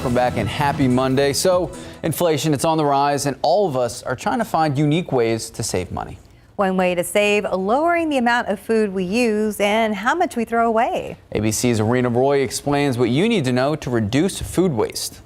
Welcome back and happy Monday. So inflation, it's on the rise and all of us are trying to find unique ways to save money. One way to save, lowering the amount of food we use and how much we throw away. ABC's Arena Roy explains what you need to know to reduce food waste.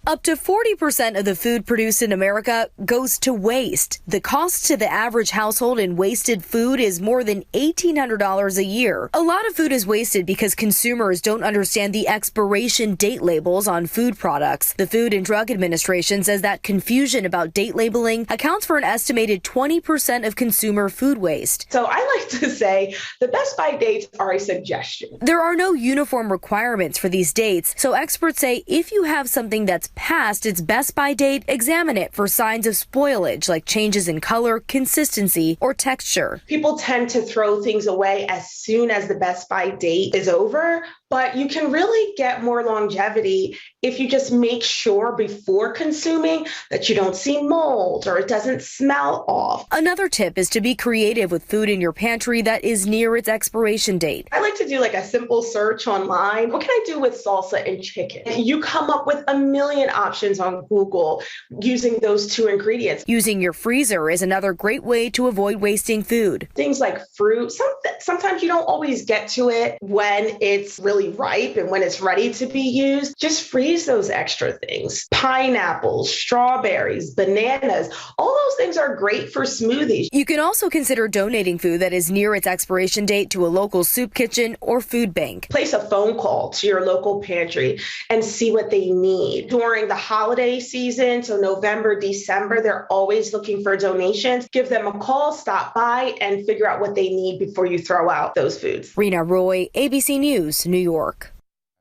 Up to 40% of the food produced in America goes to waste. The cost to the average household in wasted food is more than $1,800 a year. A lot of food is wasted because consumers don't understand the expiration date labels on food products. The Food and Drug Administration says that confusion about date labeling accounts for an estimated 20% of consumer food waste. So I like to say the best by dates are a suggestion. There are no uniform requirements for these dates, so experts say if you have something that's past its best by date, examine it for signs of spoilage like changes in color, consistency, or texture. People tend to throw things away as soon as the best by date is over, but you can really get more longevity if you just make sure before consuming that you don't see mold or it doesn't smell off. Another tip is to be creative with food in your pantry that is near its expiration date. I like to do like a simple search online. What can I do with salsa and chicken? You come up with a million options on Google using those two ingredients. Using your freezer is another great way to avoid wasting food. Things like fruit, sometimes you don't always get to it when it's really ripe and when it's ready to be used. Just freeze those extra things. Pineapples, strawberries, bananas, all those things are great for smoothies. You can also consider donating food that is near its expiration date to a local soup kitchen or food bank. Place a phone call to your local pantry and see what they need. During the holiday season, so November, December, they're always looking for donations. Give them a call, stop by, and figure out what they need before you throw out those foods. Rena Roy, ABC News, New York.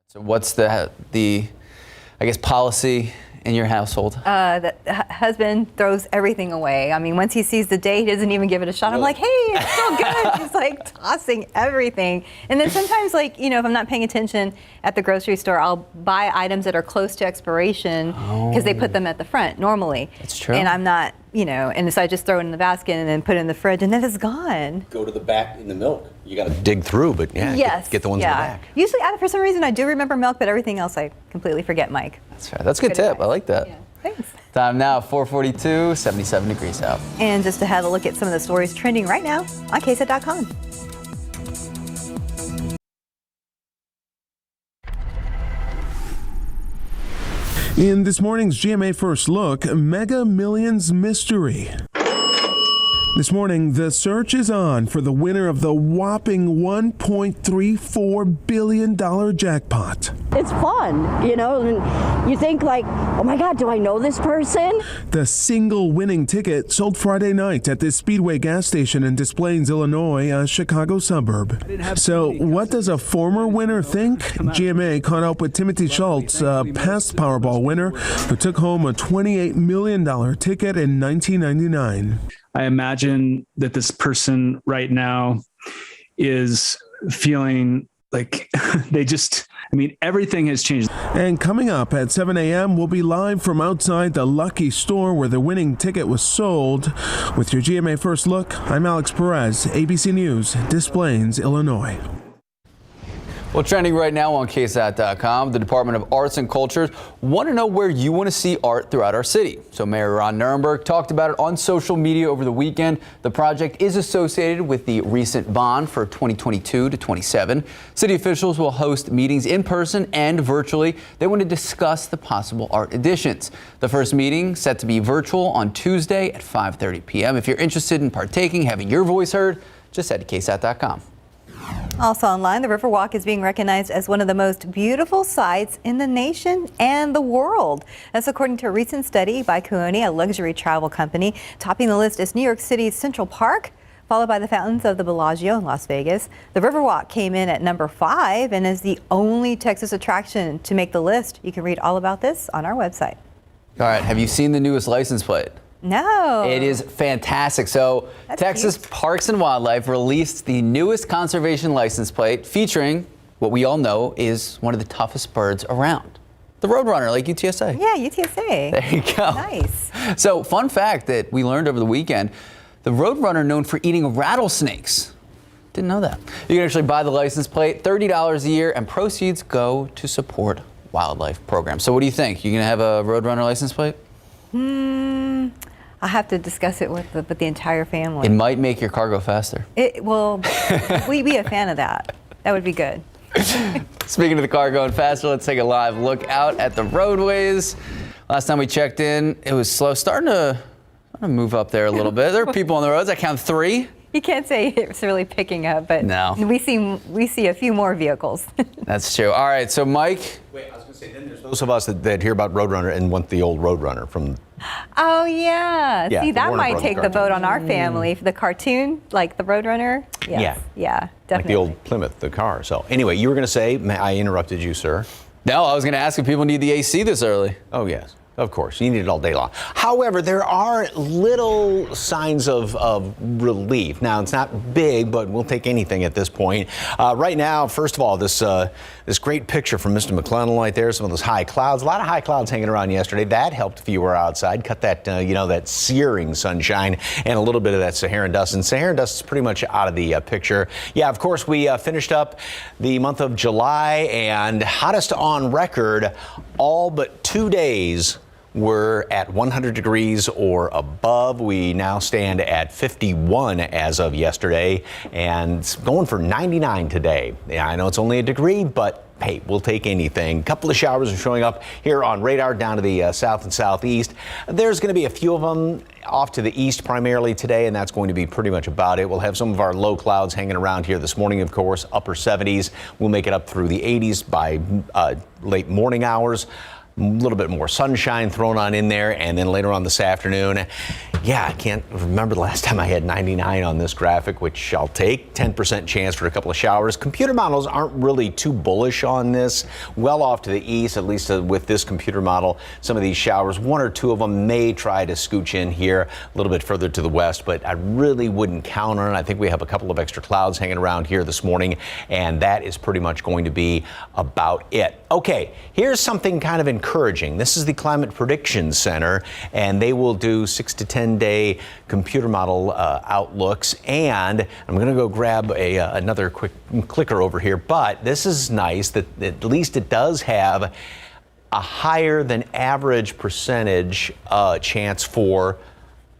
So what's the policy in your household? The husband throws everything away. I mean, once he sees the date, he doesn't even give it a shot. I'm like, hey, it's still good. He's like tossing everything. And then sometimes, like, if I'm not paying attention at the grocery store, I'll buy items that are close to expiration because they put them at the front normally. That's true. And I'm not, and so I just throw it in the basket and then put it in the fridge and then it's gone. Go to the back in the milk. You got to dig through, but yes, get the ones in the back. Usually, for some reason, I do remember milk, but everything else I completely forget, Mike. That's fair. That's a good tip. advice. I like that. Yeah. Thanks. Time now, 4:42, 77 degrees out. And just to have a look at some of the stories trending right now on KSAT.com. In this morning's GMA First Look, Mega Millions Mystery. This morning, the search is on for the winner of the whopping $1.34 billion jackpot. It's fun, and you think like, oh my God, do I know this person? The single winning ticket sold Friday night at this Speedway gas station in Des Plaines, Illinois, a Chicago suburb. So what does a former winner think? GMA caught up with Timothy Schultz, a past Powerball winner who took home a $28 million ticket in 1999. I imagine that this person right now is feeling like everything has changed. And coming up at 7 a.m., we'll be live from outside the Lucky Store where the winning ticket was sold. With your GMA First Look, I'm Alex Perez, ABC News, Des Plaines, Illinois. Well, trending right now on KSAT.com, the Department of Arts and Culture want to know where you want to see art throughout our city. So Mayor Ron Nirenberg talked about it on social media over the weekend. The project is associated with the recent bond for 2022 to 27. City officials will host meetings in person and virtually. They want to discuss the possible art additions. The first meeting set to be virtual on Tuesday at 5:30 p.m. If you're interested in partaking, having your voice heard, just head to KSAT.com. Also online, the Riverwalk is being recognized as one of the most beautiful sites in the nation and the world. That's according to a recent study by Kuoni, a luxury travel company. Topping the list is New York City's Central Park, followed by the fountains of the Bellagio in Las Vegas. The Riverwalk came in at number 5 and is the only Texas attraction to make the list. You can read all about this on our website. All right, have you seen the newest license plate? No. It is fantastic. So That's Texas cute. Parks and Wildlife released the newest conservation license plate featuring what we all know is one of the toughest birds around. The Roadrunner, like UTSA. Yeah, UTSA. There you go. Nice. So fun fact that we learned over the weekend, the Roadrunner known for eating rattlesnakes. Didn't know that. You can actually buy the license plate, $30 a year, and proceeds go to support wildlife program. So what do you think? You gonna have a Roadrunner license plate? I have to discuss it with the entire family. It might make your car go faster. We'd be a fan of that. That would be good. Speaking of the car going faster, let's take a live look out at the roadways. Last time we checked in, it was slow. Starting to move up there a little bit. There are people on the roads. I count 3. You can't say it's really picking up, but no. we see a few more vehicles. That's true. All right, so Mike. Wait, I was going to say, then there's those of us that hear about Roadrunner and want the old Roadrunner from. Oh, yeah. Yeah, See, the that Warner might Brothers take the cartoon. vote on our family. For the cartoon, like the Roadrunner. Yes. Yeah, definitely. Like the old Plymouth, the car. So anyway, you were going to say, I interrupted you, sir. No, I was going to ask if people need the AC this early. Oh, yes. Of course, you need it all day long. However, there are little signs of relief. Now, it's not big, but we'll take anything at this point. Right now, first of all, this great picture from Mr. McClellan right there, some of those high clouds. A lot of high clouds hanging around yesterday. That helped if you were outside. Cut that, that searing sunshine and a little bit of that Saharan dust. And Saharan dust is pretty much out of the picture. Yeah, of course, we finished up the month of July, and hottest on record, all but 2 days were at 100 degrees or above. We now stand at 51 as of yesterday and going for 99 today. Yeah, I know it's only a degree, but hey, we'll take anything. A couple of showers are showing up here on radar down to the south and southeast. There's going to be a few of them off to the east primarily today, and that's going to be pretty much about it. We'll have some of our low clouds hanging around here this morning, of course, upper 70s. We'll make it up through the 80s by late morning hours. A little bit more sunshine thrown on in there, and then later on this afternoon, yeah, I can't remember the last time I had 99 on this graphic, which I'll take. 10% chance for a couple of showers. Computer models aren't really too bullish on this. Well off to the east, at least with this computer model, some of these showers, 1 or 2 of them may try to scooch in here a little bit further to the west, but I really wouldn't count on it. I think we have a couple of extra clouds hanging around here this morning, and that is pretty much going to be about it. Okay, here's something kind of encouraging. This is the Climate Prediction Center, and they will do 6 to 10 day computer model outlooks. And I'm going to go grab another quick clicker over here. But this is nice that at least it does have a higher than average percentage chance for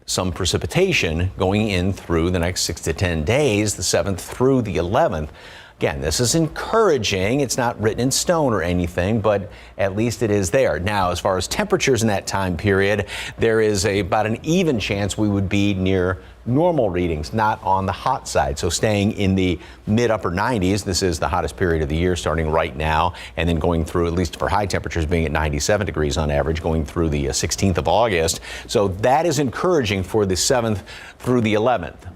some precipitation going in through the next 6 to 10 days, the 7th through the 11th. Again, this is encouraging. It's not written in stone or anything, but at least it is there. Now, as far as temperatures in that time period, there is about an even chance we would be near normal readings, not on the hot side. So staying in the mid-upper 90s, this is the hottest period of the year starting right now, and then going through, at least for high temperatures, being at 97 degrees on average, going through the 16th of August. So that is encouraging for the 7th through the 11th.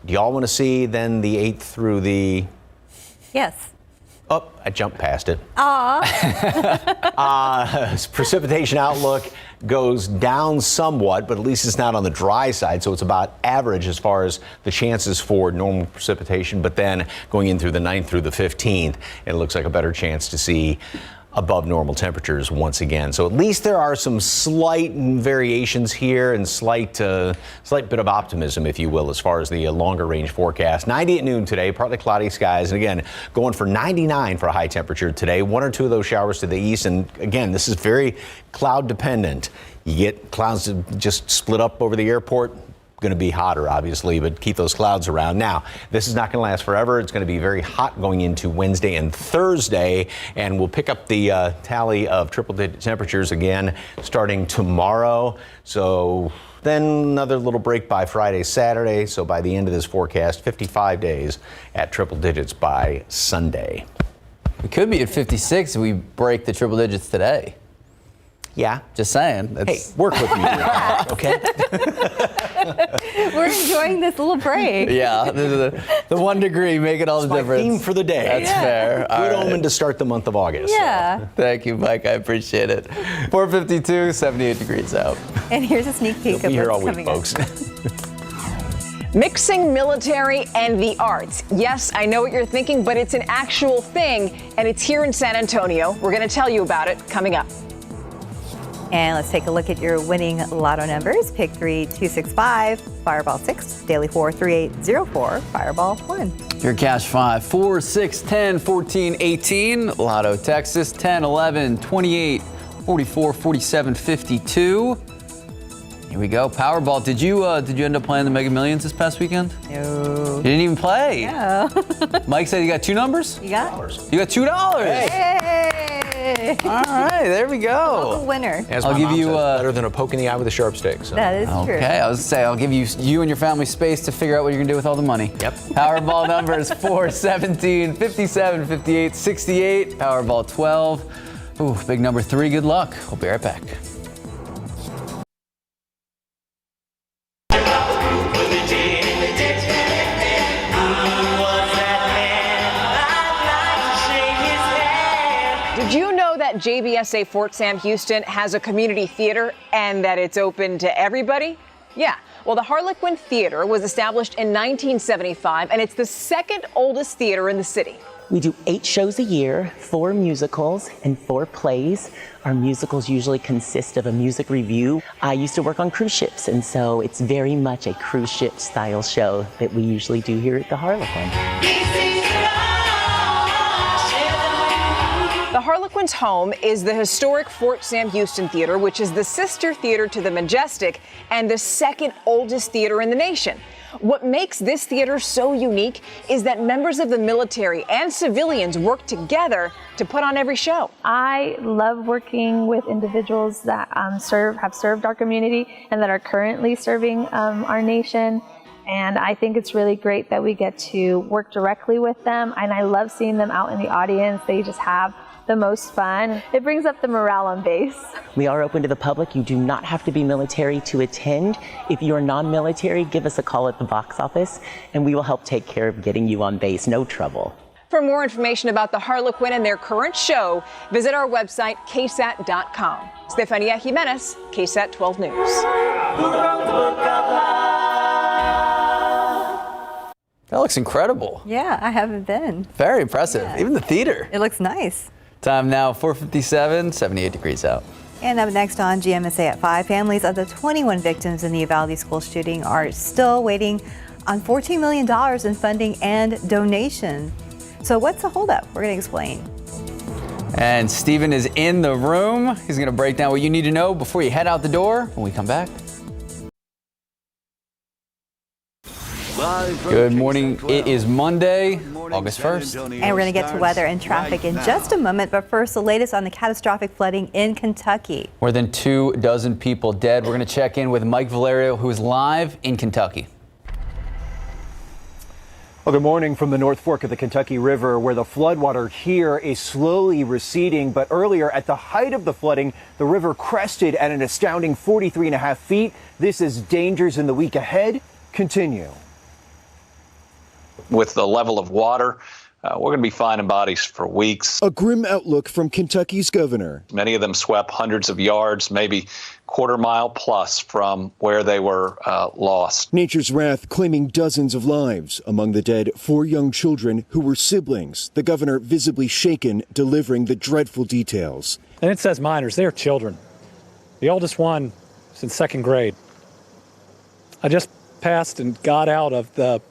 Do y'all want to see then the 8th through the... Yes. Oh, I jumped past it. Precipitation outlook goes down somewhat, but at least it's not on the dry side, so it's about average as far as the chances for normal precipitation. But then going in through the 9th through the 15th, it looks like a better chance to see above normal temperatures once again. So at least there are some slight variations here and slight bit of optimism, if you will, as far as the longer range forecast. 90 at noon today, partly cloudy skies, and again, going for 99 for a high temperature today. 1 or 2 of those showers to the east, and again, this is very cloud dependent. You get clouds that just split up over the airport. Going to be hotter, obviously, but keep those clouds around. Now, this is not going to last forever. It's going to be very hot going into Wednesday and Thursday, and we'll pick up the tally of triple-digit temperatures again starting tomorrow. So then another little break by Friday, Saturday. So by the end of this forecast, 55 days at triple digits by Sunday. We could be at 56 if we break the triple digits today. Yeah. Just saying. Hey, work with me here, okay? We're enjoying this little break. Yeah, the 1 degree making all the difference. My theme for the day. That's fair. Good omen to start the month of August. Yeah. So. Thank you, Mike. I appreciate it. 4:52, 78 degrees out. And here's a sneak peek of what's coming up. Mixing military and the arts. Yes, I know what you're thinking, but it's an actual thing, and it's here in San Antonio. We're going to tell you about it coming up. And let's take a look at your winning lotto numbers. Pick 3, 265, Fireball 6, Daily 4, 3804, Fireball 1. Your cash 5, 4, 6, 10, 14, 18. Lotto Texas 10, 11, 28, 44, 47, 52. Here we go. Powerball. Did you end up playing the Mega Millions this past weekend? No. You didn't even play. No. Mike said you got 2 numbers? You got? You got $2. Hey. All right, there we go. Local winner. As I'll my give mom you says, better than a poke in the eye with a sharp stick. So. That is true. Okay, I was gonna say I'll give you and your family space to figure out what you're gonna do with all the money. Yep. Powerball numbers 4, 17, 57, 58, 68. Powerball 12. Ooh, big number 3. Good luck. We'll be right back. Did you know that JBSA Fort Sam Houston has a community theater and that it's open to everybody? Yeah. Well, the Harlequin Theater was established in 1975, and it's the second oldest theater in the city. We do 8 shows a year, 4 musicals and 4 plays. Our musicals usually consist of a music review. I used to work on cruise ships, and so it's very much a cruise ship style show that we usually do here at the Harlequin. The Harlequin's home is the historic Fort Sam Houston Theater, which is the sister theater to the Majestic and the second oldest theater in the nation. What makes this theater so unique is that members of the military and civilians work together to put on every show. I love working with individuals that have served our community and that are currently serving our nation. And I think it's really great that we get to work directly with them. And I love seeing them out in the audience. They just have the most fun. It brings up the morale on base. We are open to the public. You do not have to be military to attend. If you're non-military, give us a call at the box office and we will help take care of getting you on base. No trouble. For more information about the Harlequin and their current show, visit our website, KSAT.com. Stefania Jimenez, KSAT 12 News. That looks incredible. Yeah, I haven't been. Very impressive. Yeah. Even the theater. It looks nice. Time now, 4:57, 78 degrees out. And up next on GMSA at 5, families of the 21 victims in the Uvalde school shooting are still waiting on $14 million in funding and donation. So what's the holdup? We're going to explain. And Steven is in the room. He's going to break down what you need to know before you head out the door when we come back. Good morning. It is Monday, August 1st. And we're going to get to weather and traffic in just a moment. But first, the latest on the catastrophic flooding in Kentucky. More than 24 people dead. We're going to check in with Mike Valerio, who is live in Kentucky. Well, good morning from the North Fork of the Kentucky River, where the floodwater here is slowly receding. But earlier, at the height of the flooding, the river crested at an astounding 43.5 feet. This is dangers in the week ahead continue. With the level of water, we're going to be finding bodies for weeks. A grim outlook from Kentucky's governor. Many of them swept hundreds of yards, maybe quarter-mile plus from where they were lost. Nature's wrath claiming dozens of lives. Among the dead, 4 young children who were siblings. The governor visibly shaken, delivering the dreadful details. And it says minors, they're children. The oldest one is in 2nd grade. I just passed and got out of the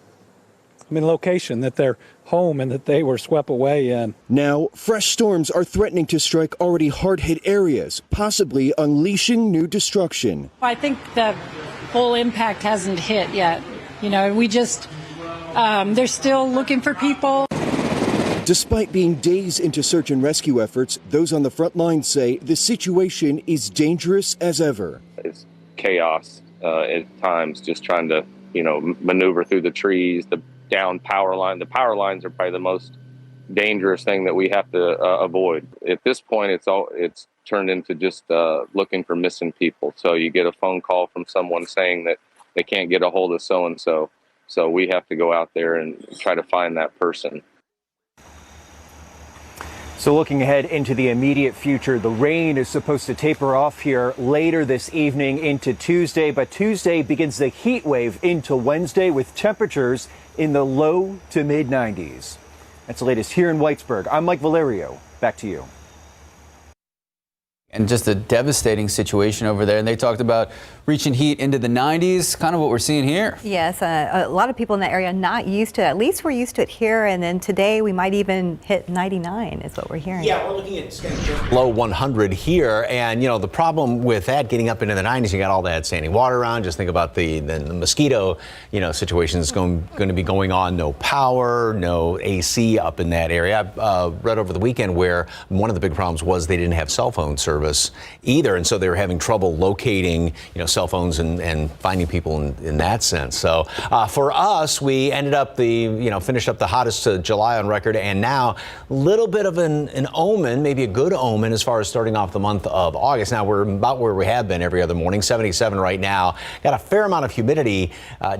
location that they're home and that they were swept away in. Now, fresh storms are threatening to strike already hard-hit areas, possibly unleashing new destruction. I think the full impact hasn't hit yet. You know, we just, they're still looking for people. Despite being days into search and rescue efforts, those on the front lines say the situation is dangerous as ever. It's chaos at times, just trying to, maneuver through the trees, the down power line. The power lines are probably the most dangerous thing that we have to avoid. At this point, it's turned into just looking for missing people. So you get a phone call from someone saying that they can't get a hold of so-and-so. So we have to go out there and try to find that person. So looking ahead into the immediate future, the rain is supposed to taper off here later this evening into Tuesday. But Tuesday begins the heat wave into Wednesday with temperatures in the low to mid 90s. That's the latest here in Whitesburg. I'm Mike Valerio. Back to you. And just a devastating situation over there. And they talked about reaching heat into the 90s, kind of what we're seeing here. Yes, a lot of people in that area not used to it. At least we're used to it here. And then today we might even hit 99 is what we're hearing. Yeah, we're looking at low 100 here. And, you know, the problem with that getting up into the 90s, you got all that standing water around. Just think about the mosquito, you know, situation that's going to be going on. No power, no AC up in that area. I read over the weekend where one of the big problems was they didn't have cell phone service either, and so they were having trouble locating, you know, cell phones and finding people in that sense. So for us, we ended up finished up the hottest July on record, and now a little bit of an omen, maybe a good omen as far as starting off the month of August. Now we're about where we have been every other morning, 77 right now. Got a fair amount of humidity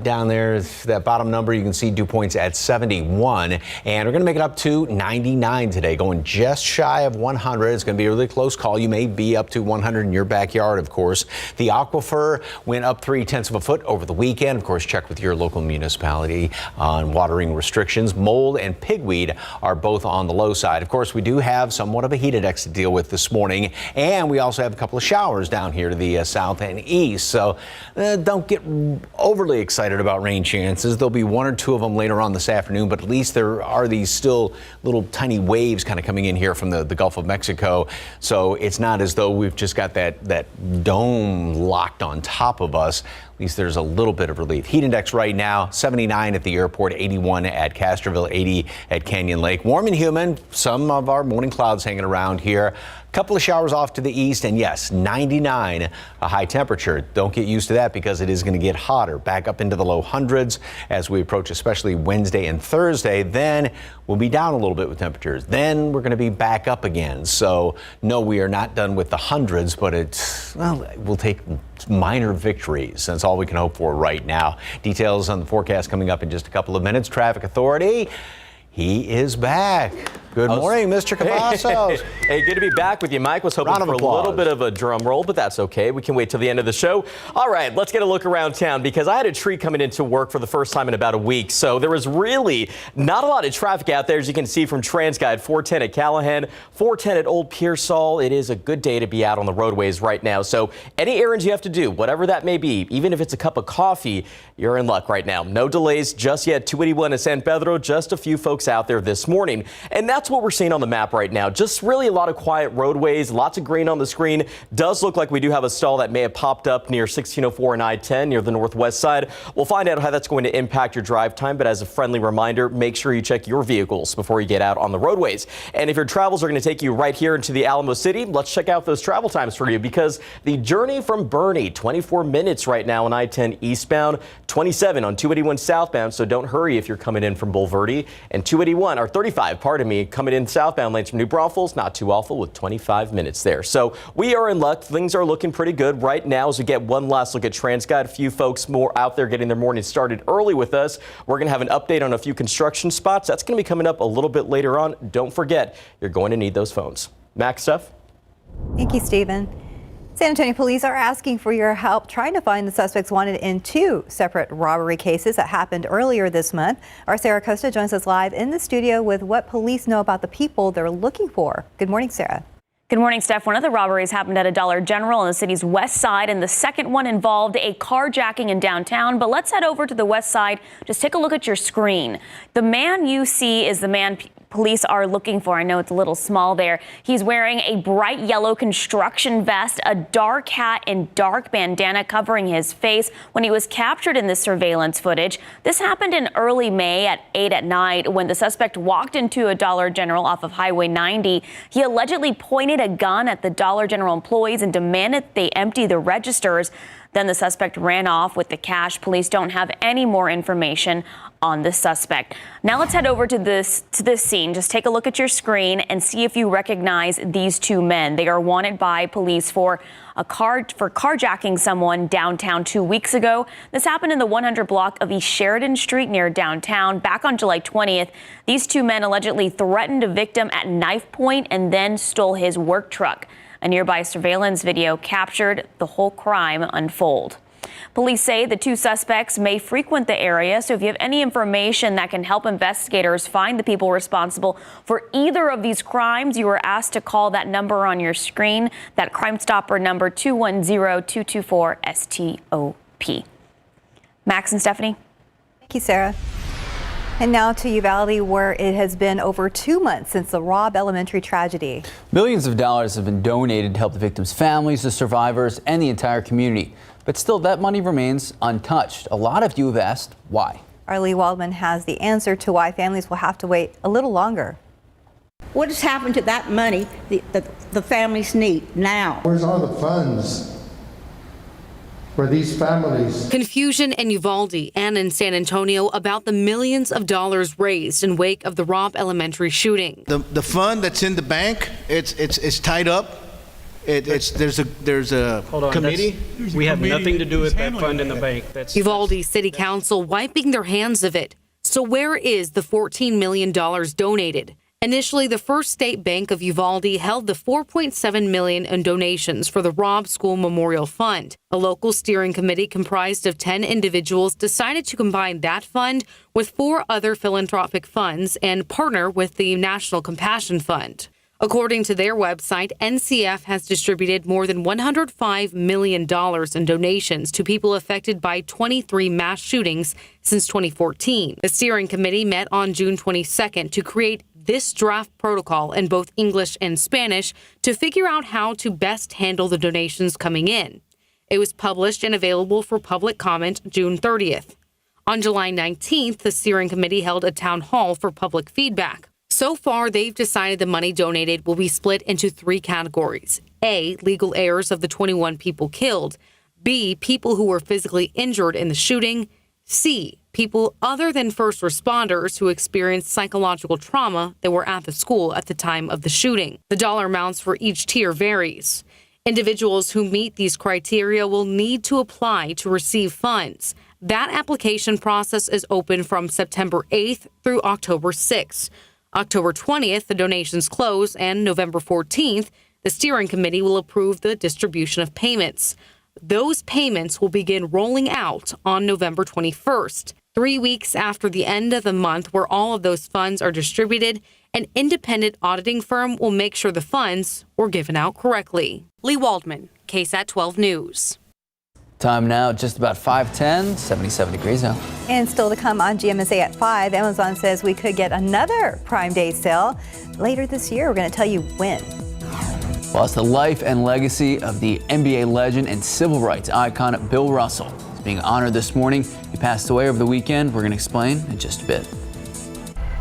down there. That bottom number you can see dew points at 71, and we're going to make it up to 99 today, going just shy of 100. It's going to be a really close call. You may be up to 100 in your backyard, of course. The aquifer went up 0.3 of a foot over the weekend. Of course, check with your local municipality on watering restrictions. Mold and pigweed are both on the low side. Of course, we do have somewhat of a heat index to deal with this morning, and we also have a couple of showers down here to the south and east. So don't get overly excited about rain chances. There'll be one or two of them later on this afternoon, but at least there are these still little tiny waves kind of coming in here from the Gulf of Mexico. So it's not as though we've just got that dome locked on top of us. At least there's a little bit of relief. Heat index right now, 79 at the airport, 81 at Castroville, 80 at Canyon Lake. Warm and humid. Some of our morning clouds hanging around here. Couple of showers off to the east, and yes, 99, a high temperature. Don't get used to that because it is going to get hotter. Back up into the low hundreds as we approach especially Wednesday and Thursday. Then we'll be down a little bit with temperatures. Then we're going to be back up again. So no, we are not done with the hundreds, but we'll take minor victories. That's all we can hope for right now. Details on the forecast coming up in just a couple of minutes. Traffic Authority, he is back. Good morning, Mr. Cavazos. Hey, good to be back with you, Mike. Was hoping for a little bit of a drum roll, but that's okay. We can wait till the end of the show. All right, let's get a look around town because I had a treat coming into work for the first time in about a week. So there was really not a lot of traffic out there, as you can see from TransGuide. 410 at Callahan, 410 at Old Pearsall. It is a good day to be out on the roadways right now. So any errands you have to do, whatever that may be, even if it's a cup of coffee, you're in luck right now. No delays just yet. 281 at San Pedro, just a few folks out there this morning. And that's what we're seeing on the map right now. Just really a lot of quiet roadways, lots of green on the screen. Does look like we do have a stall that may have popped up near 1604 and I-10 near the northwest side. We'll find out how that's going to impact your drive time, but as a friendly reminder, make sure you check your vehicles before you get out on the roadways. And if your travels are going to take you right here into the Alamo City, let's check out those travel times for you because the journey from Bernie, 24 minutes right now on I-10 eastbound, 27 on 281 southbound, so don't hurry if you're coming in from Bulverde, and 281 or 35, pardon me, coming in southbound lanes from New Braunfels, not too awful with 25 minutes there. So we are in luck. Things are looking pretty good right now as we get one last look at TransGuide. A few folks more out there getting their morning started early with us. We're going to have an update on a few construction spots. That's going to be coming up a little bit later on. Don't forget, you're going to need those phones. Max, Steph? Thank you, Stephen. San Antonio police are asking for your help trying to find the suspects wanted in two separate robbery cases that happened earlier this month. Our Sarah Costa joins us live in the studio with what police know about the people they're looking for. Good morning, Sarah. Good morning, Steph. One of the robberies happened at a Dollar General on the city's west side, and the second one involved a carjacking in downtown. But let's head over to the west side. Just take a look at your screen. The man you see is the man police are looking for. I know it's a little small there. He's wearing a bright yellow construction vest, a dark hat, and dark bandana covering his face when he was captured in this surveillance footage. This happened in early May at 8 at night when the suspect walked into a Dollar General off of Highway 90. He allegedly pointed a gun at the Dollar General employees and demanded they empty the registers. Then the suspect ran off with the cash. Police don't have any more information on the suspect. Now let's head over to this scene. Just take a look at your screen and see if you recognize these two men. They are wanted by police for carjacking someone downtown 2 weeks ago. This happened in the 100 block of East Sheridan Street near downtown. Back on July 20th, these two men allegedly threatened a victim at knife point and then stole his work truck. A nearby surveillance video captured the whole crime unfold. Police say the two suspects may frequent the area, so if you have any information that can help investigators find the people responsible for either of these crimes, you are asked to call that number on your screen, that Crime Stopper number 210-224-STOP. Max and Stephanie. Thank you, Sarah. And now to Uvalde, where it has been over 2 months since the Robb Elementary tragedy. Millions of dollars have been donated to help the victims' families, the survivors, and the entire community. But still, that money remains untouched. A lot of you have asked why. Our Lee Waldman has the answer to why families will have to wait a little longer. What has happened to that money the families need now? Where's all the funds for these families? Confusion in Uvalde and in San Antonio about the millions of dollars raised in wake of the Robb Elementary shooting. The fund that's in the bank, it's tied up. There's a committee. We have nothing to do with that fund in the bank. Uvalde City Council wiping their hands of it. So where is the $14 million donated? Initially, the First State Bank of Uvalde held the $4.7 million in donations for the Robb School Memorial Fund. A local steering committee comprised of 10 individuals decided to combine that fund with 4 other philanthropic funds and partner with the National Compassion Fund. According to their website, NCF has distributed more than $105 million in donations to people affected by 23 mass shootings since 2014. The steering committee met on June 22nd to create this draft protocol in both English and Spanish to figure out how to best handle the donations coming in. It was published and available for public comment June 30th. On July 19th, the steering committee held a town hall for public feedback. So far, they've decided the money donated will be split into 3 categories. A, legal heirs of the 21 people killed. B, people who were physically injured in the shooting. C, people other than first responders who experienced psychological trauma that were at the school at the time of the shooting. The dollar amounts for each tier varies. Individuals who meet these criteria will need to apply to receive funds. That application process is open from September 8th through October 6th. October 20th, the donations close, and November 14th, the steering committee will approve the distribution of payments. Those payments will begin rolling out on November 21st. 3 weeks after the end of the month where all of those funds are distributed, an independent auditing firm will make sure the funds were given out correctly. Lee Waldman, KSAT 12 News. Time now, just about 5:10, 77 degrees out. And still to come on GMSA at 5, Amazon says we could get another Prime Day sale later this year. We're going to tell you when. Well, it's the life and legacy of the NBA legend and civil rights icon Bill Russell. He's being honored this morning. He passed away over the weekend. We're going to explain in just a bit.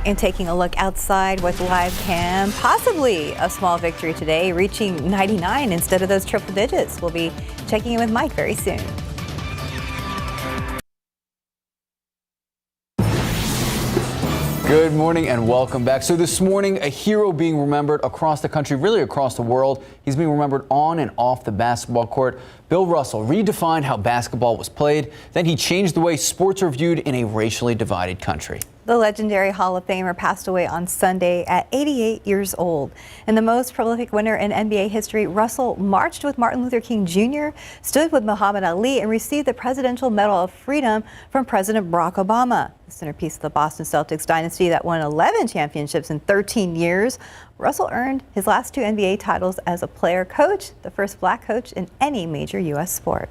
And taking a look outside with live cam, possibly a small victory today, reaching 99 instead of those triple digits. We'll be checking in with Mike very soon. Good morning and welcome back. So this morning, a hero being remembered across the country, really across the world. He's being remembered on and off the basketball court. Bill Russell redefined how basketball was played. Then he changed the way sports are viewed in a racially divided country. The legendary Hall of Famer passed away on Sunday at 88 years old. And the most prolific winner in NBA history, Russell marched with Martin Luther King Jr., stood with Muhammad Ali, and received the Presidential Medal of Freedom from President Barack Obama. The centerpiece of the Boston Celtics dynasty that won 11 championships in 13 years. Russell earned his last 2 NBA titles as a player coach, the first black coach in any major U.S. sport.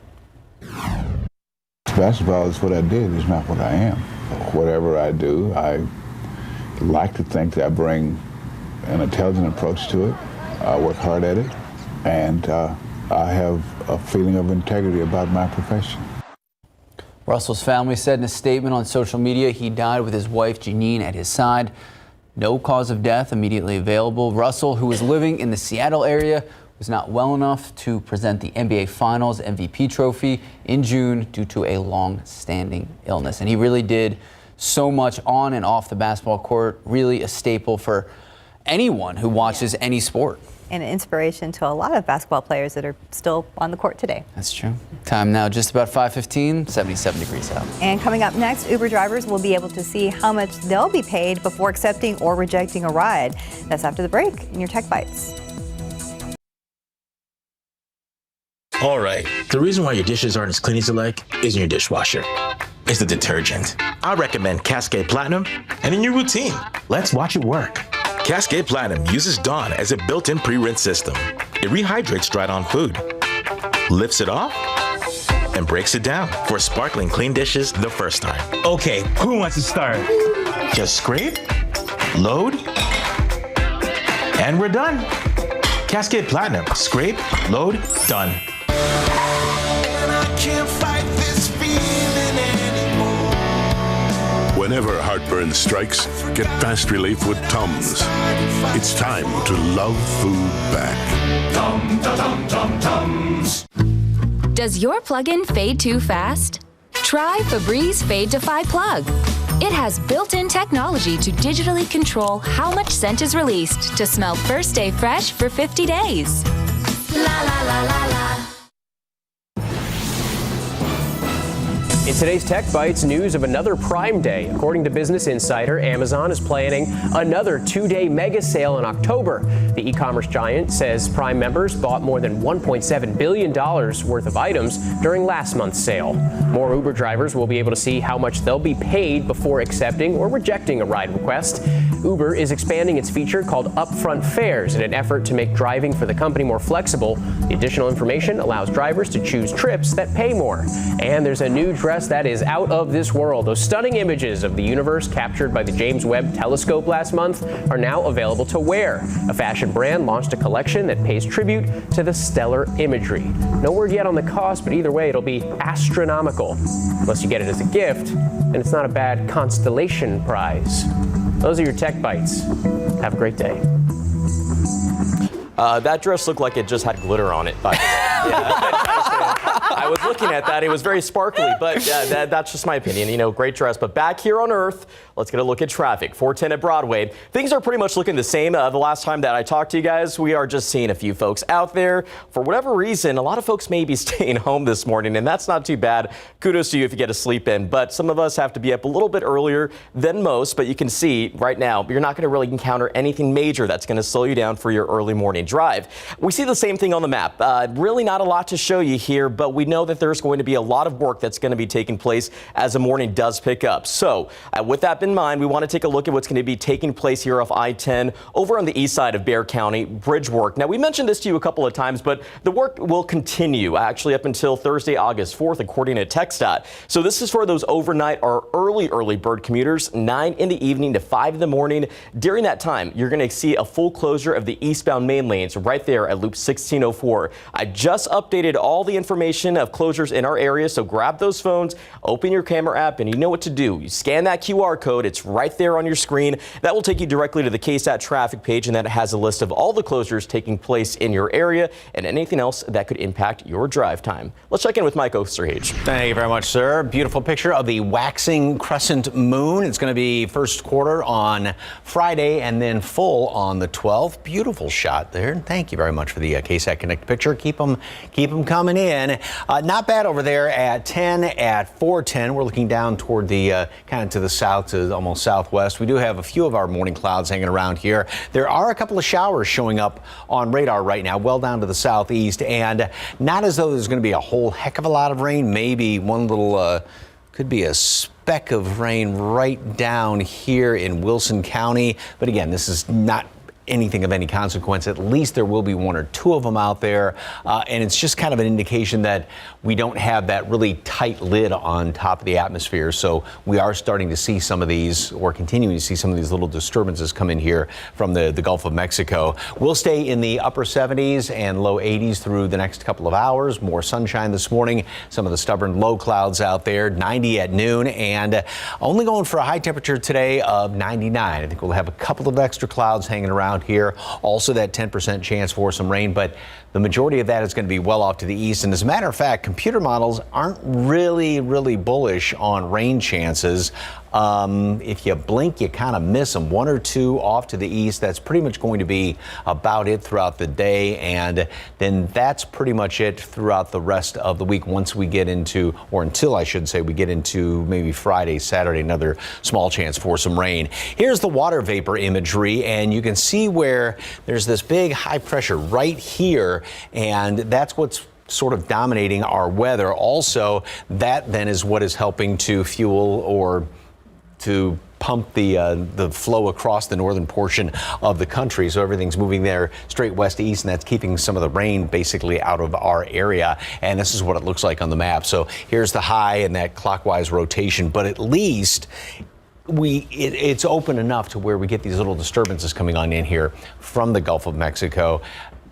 Basketball is what I did, it's not what I am. Whatever I do, I like to think that I bring an intelligent approach to it. I work hard at it, and I have a feeling of integrity about my profession. Russell's family said in a statement on social media he died with his wife Janine at his side. No cause of death immediately available. Russell, who was living in the Seattle area, was not well enough to present the NBA Finals MVP trophy in June due to a long-standing illness. And he really did so much on and off the basketball court, really a staple for anyone who watches any sport. And an inspiration to a lot of basketball players that are still on the court today. That's true. Time now just about 5:15, 77 degrees out. And coming up next, Uber drivers will be able to see how much they'll be paid before accepting or rejecting a ride. That's after the break in your Tech Bites. All right, the reason why your dishes aren't as clean as you like isn't your dishwasher. It's the detergent. I recommend Cascade Platinum, and in your routine, let's watch it work. Cascade Platinum uses Dawn as a built-in pre-rinse system. It rehydrates dried-on food, lifts it off, and breaks it down for sparkling clean dishes the first time. Okay, who wants to start? Just scrape, load, and we're done. Cascade Platinum. Scrape, load, done. Whenever heartburn strikes, get fast relief with Tums. It's time to love food back. Tums. Does your plug-in fade too fast? Try Febreze Fade to Fi Plug. It has built-in technology to digitally control how much scent is released to smell first day fresh for 50 days. La la la la la. In today's Tech Bites, news of another Prime Day. According to Business Insider, Amazon is planning another two-day mega sale in October. The e-commerce giant says Prime members bought more than $1.7 billion worth of items during last month's sale. More Uber drivers will be able to see how much they'll be paid before accepting or rejecting a ride request. Uber is expanding its feature called Upfront Fares in an effort to make driving for the company more flexible. The additional information allows drivers to choose trips that pay more. And there's a new dress that is out of this world. Those stunning images of the universe captured by the James Webb Telescope last month are now available to wear. A fashion brand launched a collection that pays tribute to the stellar imagery. No word yet on the cost, but either way, it'll be astronomical. Unless you get it as a gift, and it's not a bad constellation prize. Those are your Tech Bites. Have a great day. That dress looked like it just had glitter on it, by the way. Yeah, I was looking at that. It was very sparkly, but that's just my opinion. You know, great dress. But back here on Earth, let's get a look at traffic. 410 at Broadway. Things are pretty much looking the same. The last time that I talked to you guys, we are just seeing a few folks out there. For whatever reason, a lot of folks may be staying home this morning, and that's not too bad. Kudos to you if you get a sleep in. But some of us have to be up a little bit earlier than most. But you can see right now, you're not going to really encounter anything major that's going to slow you down for your early morning drive. We see the same thing on the map. Really not a lot to show you here, but we know that there's going to be a lot of work that's going to be taking place as the morning does pick up. So with that in mind, we want to take a look at what's going to be taking place here off I-10 over on the east side of Bexar County, bridge work. Now, we mentioned this to you a couple of times, but the work will continue actually up until Thursday, August 4th, according to TxDOT. So this is for those overnight or early bird commuters, 9 in the evening to 5 in the morning. During that time, you're going to see a full closure of the eastbound main lanes right there at Loop 1604. I just updated all the information of closures in our area, so grab those phones, open your camera app, and you know what to do. You scan that QR code. It's right there on your screen. That will take you directly to the KSAT traffic page, and that has a list of all the closures taking place in your area and anything else that could impact your drive time. Let's check in with Mike Osterhage. Thank you very much, sir. Beautiful picture of the waxing crescent moon. It's going to be first quarter on Friday and then full on the 12th. Beautiful shot there. Thank you very much for the KSAT Connect picture. Keep them coming in. Not bad over there at 10 at 410. We're looking down toward the kind of to the south, to almost southwest. We do have a few of our morning clouds hanging around here. There are a couple of showers showing up on radar right now, well down to the southeast, and not as though there's going to be a whole heck of a lot of rain. Maybe one little could be a speck of rain right down here in Wilson County. But again, this is not anything of any consequence. At least there will be one or two of them out there. And it's just kind of an indication that we don't have that really tight lid on top of the atmosphere. So we are starting to see some of these, or continuing to see some of these little disturbances come in here from the Gulf of Mexico. We'll stay in the upper 70s and low 80s through the next couple of hours. More sunshine this morning. Some of the stubborn low clouds out there. 90 at noon, and only going for a high temperature today of 99. I think we'll have a couple of extra clouds hanging around here. Also that 10% chance for some rain, but the majority of that is going to be well off to the east. And as a matter of fact, computer models aren't really bullish on rain chances. If you blink, you kind of miss them. One or two off to the east. That's pretty much going to be about it throughout the day. And then that's pretty much it throughout the rest of the week once we get into, or until I should say, we get into maybe Friday, Saturday, another small chance for some rain. Here's the water vapor imagery, and you can see where there's this big high pressure right here, and that's what's sort of dominating our weather. Also, that then is what is helping to fuel or to pump the flow across the northern portion of the country. So everything's moving there straight west to east, and that's keeping some of the rain basically out of our area. And this is what it looks like on the map. So here's the high and that clockwise rotation, but at least it's open enough to where we get these little disturbances coming on in here from the Gulf of Mexico.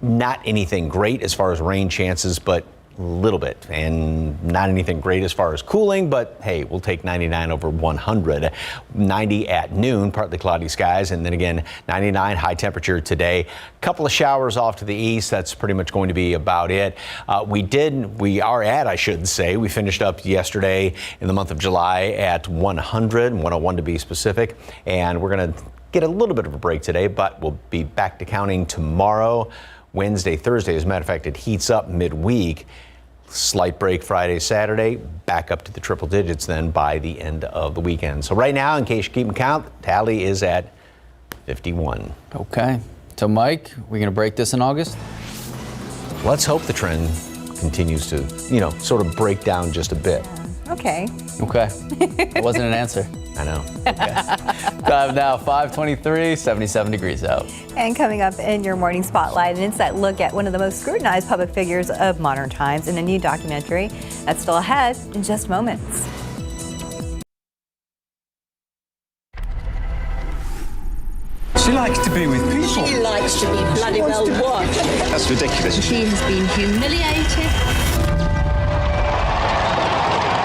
Not anything great as far as rain chances, but a little bit, and not anything great as far as cooling, but hey, we'll take 99 over 100. 90 at noon, partly cloudy skies, and then again 99 high temperature today. Couple of showers off to the east. That's pretty much going to be about it. We finished up yesterday in the month of July at 100, 101 to be specific, and we're going to get a little bit of a break today, but we'll be back to counting tomorrow, Wednesday, Thursday. As a matter of fact, it heats up midweek. Slight break Friday, Saturday, back up to the triple digits then by the end of the weekend. So right now, in case you're keeping count, the tally is at 51. Okay. So Mike, we're going to break this in August? Let's hope the trend continues to, sort of break down just a bit. Okay. That wasn't an answer. I know. Time now, 5:23, 77 degrees out. And coming up in your morning spotlight, an inside look at one of the most scrutinized public figures of modern times in a new documentary. That's still ahead in just moments. She likes to be with people. She likes to be bloody well watched. That's ridiculous. She has been humiliated.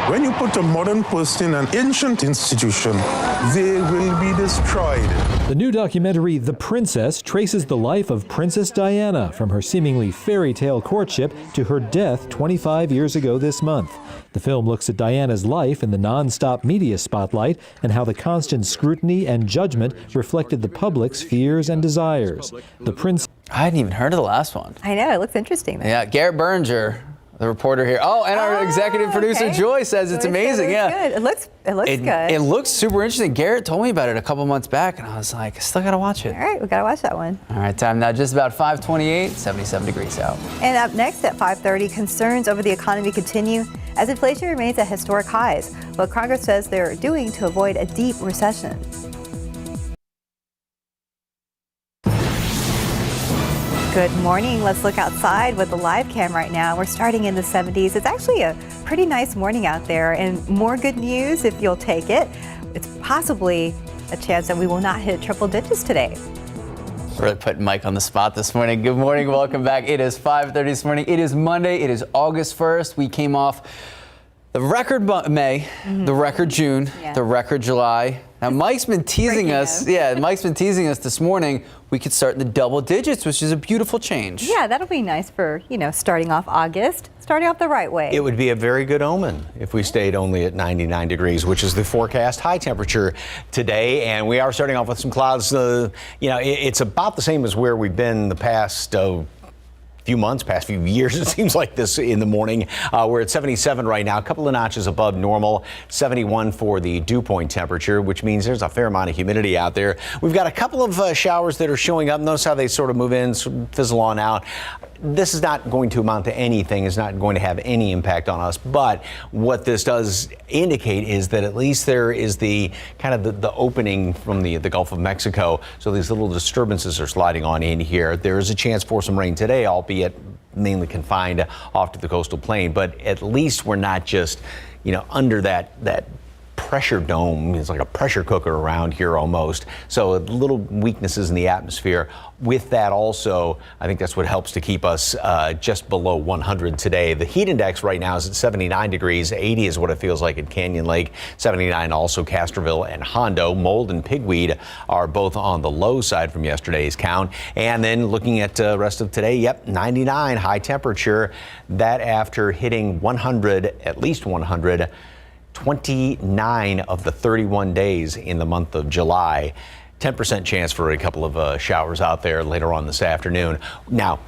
When you put a modern person in an ancient institution, they will be destroyed. The new documentary, The Princess, traces the life of Princess Diana from her seemingly fairy tale courtship to her death 25 years ago this month. The film looks at Diana's life in the non-stop media spotlight and how the constant scrutiny and judgment reflected the public's fears and desires. The Prince. I hadn't even heard of the last one. I know, it looks interesting. Yeah, Garrett Berger, the reporter here. Oh, and our executive producer, Joy, says it's amazing. Good. It looks good. It looks super interesting. Garrett told me about it a couple months back, and I was like, I still got to watch it. All right, we got to watch that one. All right, time now just about 5:28, 77 degrees out. And up next at 5:30, concerns over the economy continue as inflation remains at historic highs. What Congress says they're doing to avoid a deep recession. Good morning. Let's look outside with the live cam right now. We're starting in the 70s. It's actually a pretty nice morning out there, and more good news if you'll take it. It's possibly a chance that we will not hit triple digits today. Really putting Mike on the spot this morning. Good morning. Welcome back. It is 5:30 this morning. It is Monday. It is August 1st. We came off the record May, the record June, the record July. Now, Mike's been teasing us. Yeah, Mike's been teasing us this morning. We could start in the double digits, which is a beautiful change. Yeah, that'll be nice for, starting off August, starting off the right way. It would be a very good omen if we stayed only at 99 degrees, which is the forecast high temperature today. And we are starting off with some clouds. It's about the same as where we've been the past past few years. It seems like this in the morning. We're at 77 right now, a couple of notches above normal. 71 for the dew point temperature, which means there's a fair amount of humidity out there. We've got a couple of showers that are showing up. Notice how they sort of move in, fizzle on out. This is not going to amount to anything. It's not going to have any impact on us. But what this does indicate is that at least there is the kind of the opening from the Gulf of Mexico. So these little disturbances are sliding on in here. There is a chance for some rain today, albeit mainly confined off to the coastal plain. But at least we're not just, under that pressure dome. It's like a pressure cooker around here almost. So little weaknesses in the atmosphere. With that also, I think that's what helps to keep us just below 100 today. The heat index right now is at 79 degrees. 80 is what it feels like at Canyon Lake. 79 also Castroville and Hondo. Mold and pigweed are both on the low side from yesterday's count. And then looking at the rest of today, 99 high temperature. That after hitting 100, at least 100, 29 of the 31 days in the month of July. 10% chance for a couple of showers out there later on this afternoon. Now,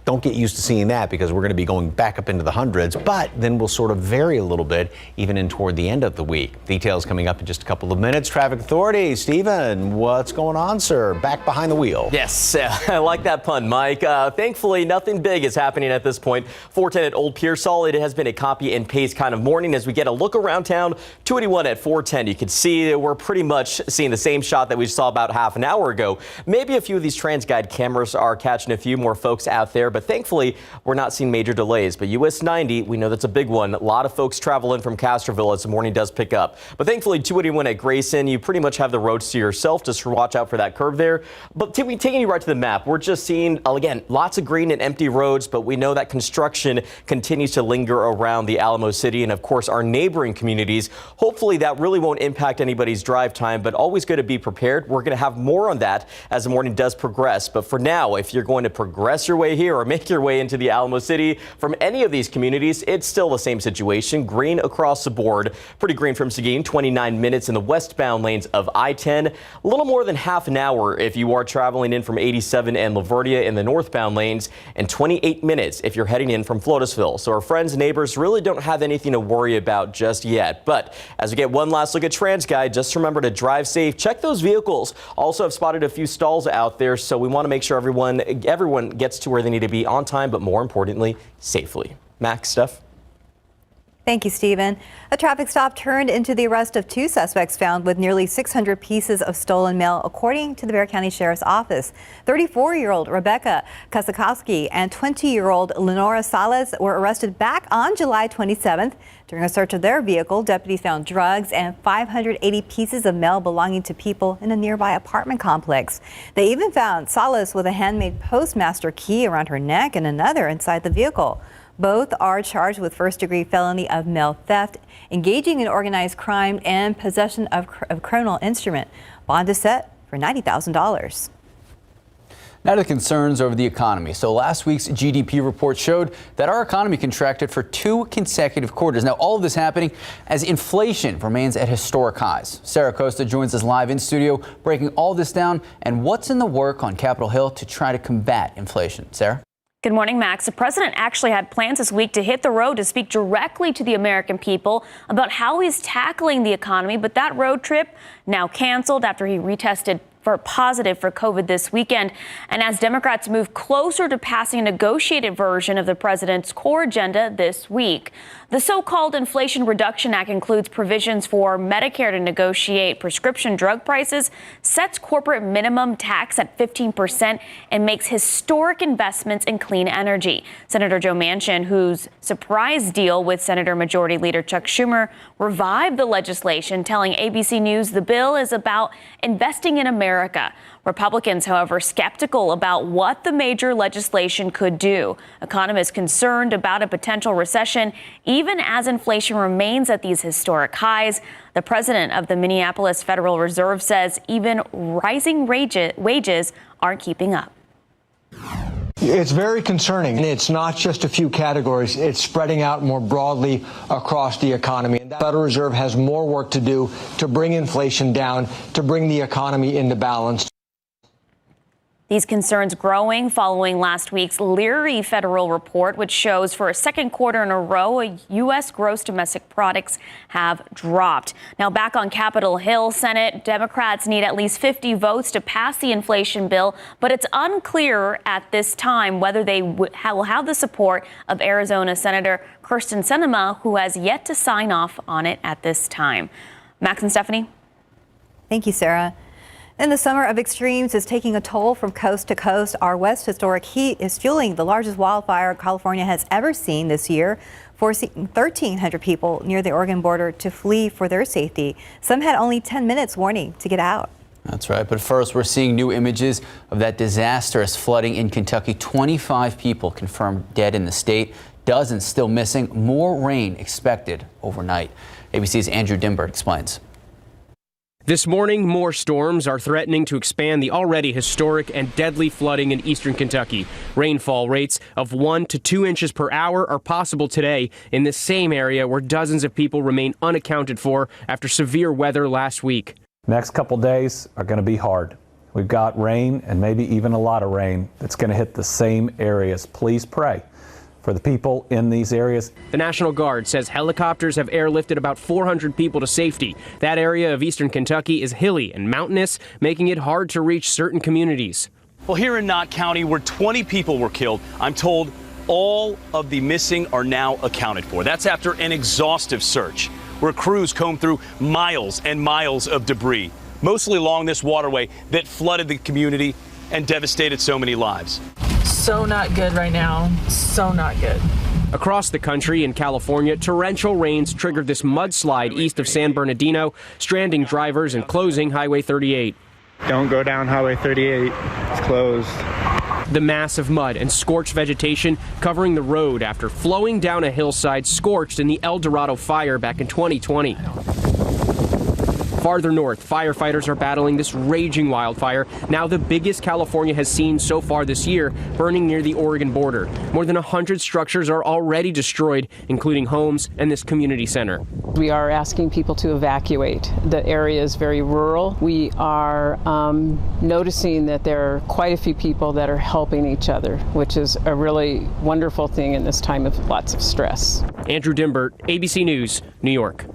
don't get used to seeing that because we're going to be going back up into the hundreds, but then we'll sort of vary a little bit even in toward the end of the week. Details coming up in just a couple of minutes. Traffic Authority, Stephen, what's going on, sir? Back behind the wheel. Yes, I like that pun, Mike. Thankfully, nothing big is happening at this point. 410 at Old Pearsall, it has been a copy and paste kind of morning as we get a look around town. 281 at 410, you can see we're pretty much seeing the same shot that we saw about half an hour ago. Maybe a few of these TransGuide cameras are catching a few more folks out there, but thankfully we're not seeing major delays. But US 90, we know that's a big one. A lot of folks travel in from Castroville as the morning does pick up. But thankfully 281 at Grayson, you pretty much have the roads to yourself. Just watch out for that curve there. But taking you right to the map, we're just seeing, again, lots of green and empty roads, but we know that construction continues to linger around the Alamo City and, of course, our neighboring communities. Hopefully that really won't impact anybody's drive time, but always good to be prepared. We're going to have more on that as the morning does progress. But for now, if you're going to progress your way here or make your way into the Alamo City from any of these communities, it's still the same situation. Green across the board. Pretty green from Seguin, 29 minutes in the westbound lanes of I-10. A little more than half an hour if you are traveling in from 87 and LaVerdia in the northbound lanes, and 28 minutes if you're heading in from Flotusville. So our friends and neighbors really don't have anything to worry about just yet. But as we get one last look at TransGuide, just remember to drive safe. Check those vehicles. Also have spotted a few stalls out there, so we want to make sure everyone gets to where they need to be on time, but more importantly, safely. Max, Steph? Thank you, Stephen. A traffic stop turned into the arrest of 2 suspects found with nearly 600 pieces of stolen mail, according to the Bexar County Sheriff's Office. 34-year-old Rebecca Kasakowski and 20-year-old Lenora Salas were arrested back on July 27th. During a search of their vehicle, deputies found drugs and 580 pieces of mail belonging to people in a nearby apartment complex. They even found Salas with a handmade postmaster key around her neck and another inside the vehicle. Both are charged with first-degree felony of mail theft, engaging in organized crime, and possession of criminal instrument. Bond is set for $90,000. Now to concerns over the economy. So last week's GDP report showed that our economy contracted for 2 consecutive quarters. Now all of this happening as inflation remains at historic highs. Sarah Costa joins us live in studio, breaking all this down and what's in the work on Capitol Hill to try to combat inflation. Sarah? Good morning, Max. The president actually had plans this week to hit the road to speak directly to the American people about how he's tackling the economy. But that road trip now canceled after he retested positive for COVID this weekend. And as Democrats move closer to passing a negotiated version of the president's core agenda this week, the so-called Inflation Reduction Act includes provisions for Medicare to negotiate prescription drug prices, sets corporate minimum tax at 15%, and makes historic investments in clean energy. Senator Joe Manchin, whose surprise deal with Senator Majority Leader Chuck Schumer revived the legislation, telling ABC News the bill is about investing in America. Republicans, however, skeptical about what the major legislation could do. Economists concerned about a potential recession, even as inflation remains at these historic highs. The president of the Minneapolis Federal Reserve says even rising wages aren't keeping up. It's very concerning. It's not just a few categories. It's spreading out more broadly across the economy. And the Federal Reserve has more work to do to bring inflation down, to bring the economy into balance. These concerns growing following last week's leery federal report, which shows for a second quarter in a row, U.S. gross domestic products have dropped. Now back on Capitol Hill, Senate Democrats need at least 50 votes to pass the inflation bill, but it's unclear at this time whether they will have the support of Arizona Senator Kyrsten Sinema, who has yet to sign off on it at this time. Max and Stephanie. Thank you, Sarah. And the summer of extremes is taking a toll from coast to coast. Our West historic heat is fueling the largest wildfire California has ever seen this year, forcing 1,300 people near the Oregon border to flee for their safety. Some had only 10 minutes warning to get out. That's right. But first, we're seeing new images of that disastrous flooding in Kentucky. 25 people confirmed dead in the state, dozens still missing, more rain expected overnight. ABC's Andrew Dimberg explains. This morning, more storms are threatening to expand the already historic and deadly flooding in eastern Kentucky. Rainfall rates of 1 to 2 inches per hour are possible today in this same area where dozens of people remain unaccounted for after severe weather last week. Next couple days are going to be hard. We've got rain and maybe even a lot of rain that's going to hit the same areas. Please pray for the people in these areas. The National Guard says helicopters have airlifted about 400 people to safety. That area of eastern Kentucky is hilly and mountainous, making it hard to reach certain communities. Well, here in Knott County, where 20 people were killed, I'm told all of the missing are now accounted for. That's after an exhaustive search, where crews combed through miles and miles of debris, mostly along this waterway that flooded the community and devastated so many lives. So not good right now. So not good. Across the country in California, torrential rains triggered this mudslide east of San Bernardino, stranding drivers and closing Highway 38. Don't go down Highway 38. It's closed. The mass of mud and scorched vegetation covering the road after flowing down a hillside scorched in the El Dorado fire back in 2020. Farther north, firefighters are battling this raging wildfire, now the biggest California has seen so far this year, burning near the Oregon border. More than 100 structures are already destroyed, including homes and this community center. We are asking people to evacuate. The area is very rural. We are noticing that there are quite a few people that are helping each other, which is a really wonderful thing in this time of lots of stress. Andrew Dimbert, ABC News, New York.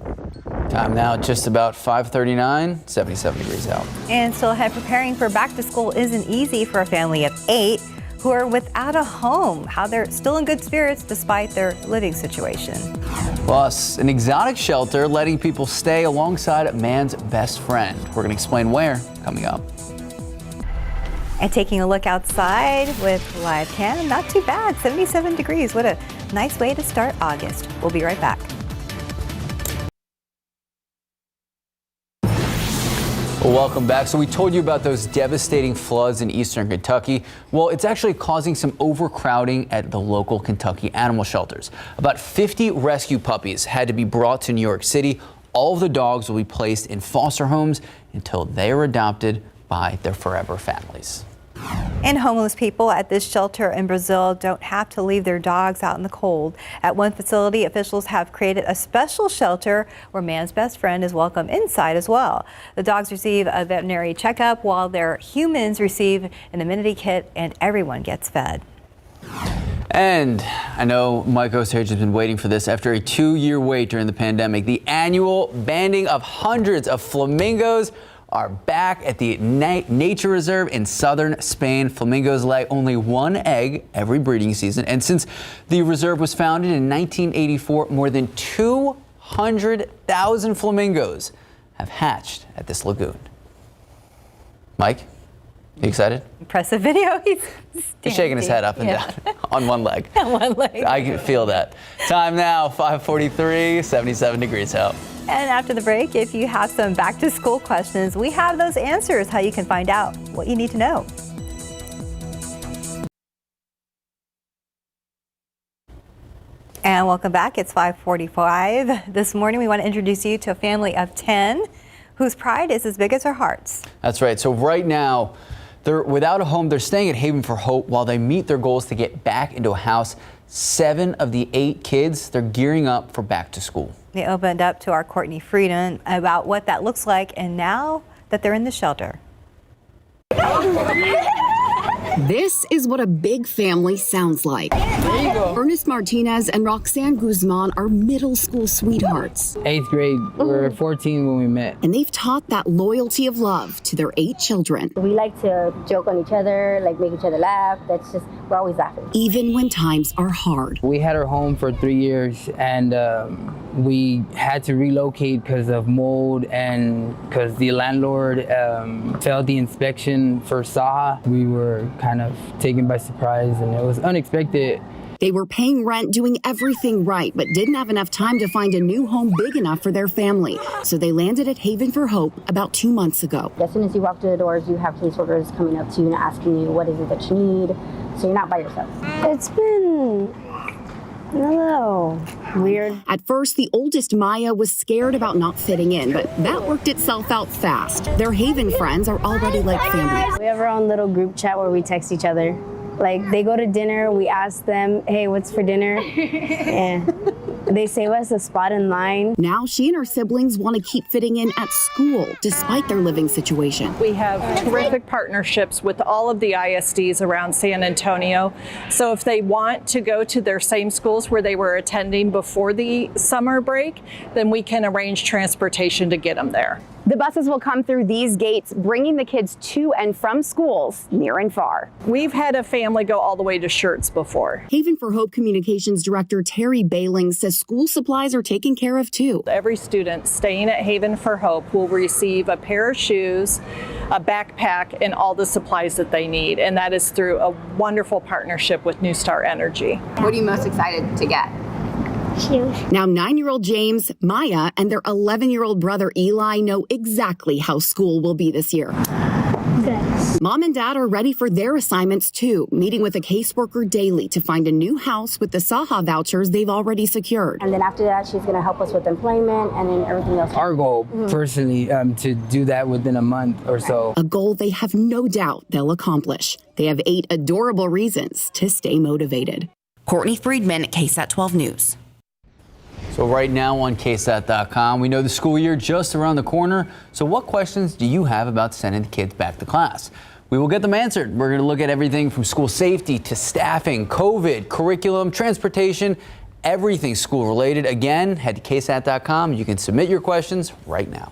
Time now, just about 5:39, 77 degrees out. And still ahead, preparing for back to school isn't easy for a family of 8 who are without a home. How they're still in good spirits despite their living situation. Plus, an exotic shelter letting people stay alongside man's best friend. We're going to explain where coming up. And taking a look outside with live cam, not too bad, 77 degrees. What a nice way to start August. We'll be right back. Well, welcome back. So we told you about those devastating floods in eastern Kentucky. Well, it's actually causing some overcrowding at the local Kentucky animal shelters. About 50 rescue puppies had to be brought to New York City. All of the dogs will be placed in foster homes until they are adopted by their forever families. And homeless people at this shelter in Brazil don't have to leave their dogs out in the cold. At one facility, officials have created a special shelter where man's best friend is welcome inside as well. The dogs receive a veterinary checkup while their humans receive an amenity kit, and everyone gets fed. And I know Mike Osage has been waiting for this. After a 2-year wait during the pandemic, the annual banding of hundreds of flamingos are back at the nature reserve in southern Spain. Flamingos lay only one egg every breeding season. And since the reserve was founded in 1984, more than 200,000 flamingos have hatched at this lagoon. Mike, you excited? Impressive video. He's shaking his head up and down on one leg. On one leg. I can feel that. Time now, 5:43, 77 degrees out. And after the break, if you have some back to school questions, we have those answers, how you can find out what you need to know. And welcome back. It's 5:45. This morning, we want to introduce you to a family of 10 whose pride is as big as their hearts. That's right. So right now, they're without a home. They're staying at Haven for Hope while they meet their goals to get back into a house. 7 of the 8 kids, they're gearing up for back to school. They opened up to our Courtney Frieden about what that looks like, and now that they're in the shelter. This is what a big family sounds like. Ernest Martinez and Roxanne Guzman are middle school sweethearts. 8th grade, we were 14 when we met. And they've taught that loyalty of love to their 8 children. We like to joke on each other, like make each other laugh. We're always laughing. Even when times are hard. We had our home for 3 years, and we had to relocate because of mold and because the landlord failed the inspection for Saha. We were kind of taken by surprise, and it was unexpected. They were paying rent, doing everything right, but didn't have enough time to find a new home big enough for their family. So they landed at Haven for Hope about 2 months ago. As soon as you walk through the doors, you have caseworkers coming up to you and asking you what is it that you need. So you're not by yourself. It's been a little weird. At first, the oldest, Maya, was scared about not fitting in, but that worked itself out fast. Their Haven friends are already like family. We have our own little group chat where we text each other. Like, they go to dinner, we ask them, hey, what's for dinner? Yeah. They save us a spot in line. Now she and her siblings want to keep fitting in at school despite their living situation. We have terrific partnerships with all of the ISDs around San Antonio. So if they want to go to their same schools where they were attending before the summer break, then we can arrange transportation to get them there. The buses will come through these gates, bringing the kids to and from schools near and far. We've had a family go all the way to Schertz before. Haven for Hope Communications Director Terry Bailing says school supplies are taken care of too. Every student staying at Haven for Hope will receive a pair of shoes, a backpack, and all the supplies that they need. And that is through a wonderful partnership with New Star Energy. What are you most excited to get? Now 9-year-old James, Maya, and their 11-year-old brother Eli know exactly how school will be this year. Good. Mom and Dad are ready for their assignments too, meeting with a caseworker daily to find a new house with the SAHA vouchers they've already secured. And then after that, she's going to help us with employment and then everything else. Our goal, personally, to do that within a month or so. A goal they have no doubt they'll accomplish. They have 8 adorable reasons to stay motivated. Courtney Friedman, KSAT 12 News. So right now on KSAT.com, we know the school year just around the corner. So what questions do you have about sending the kids back to class? We will get them answered. We're going to look at everything from school safety to staffing, COVID, curriculum, transportation, everything school related. Again, head to KSAT.com. You can submit your questions right now.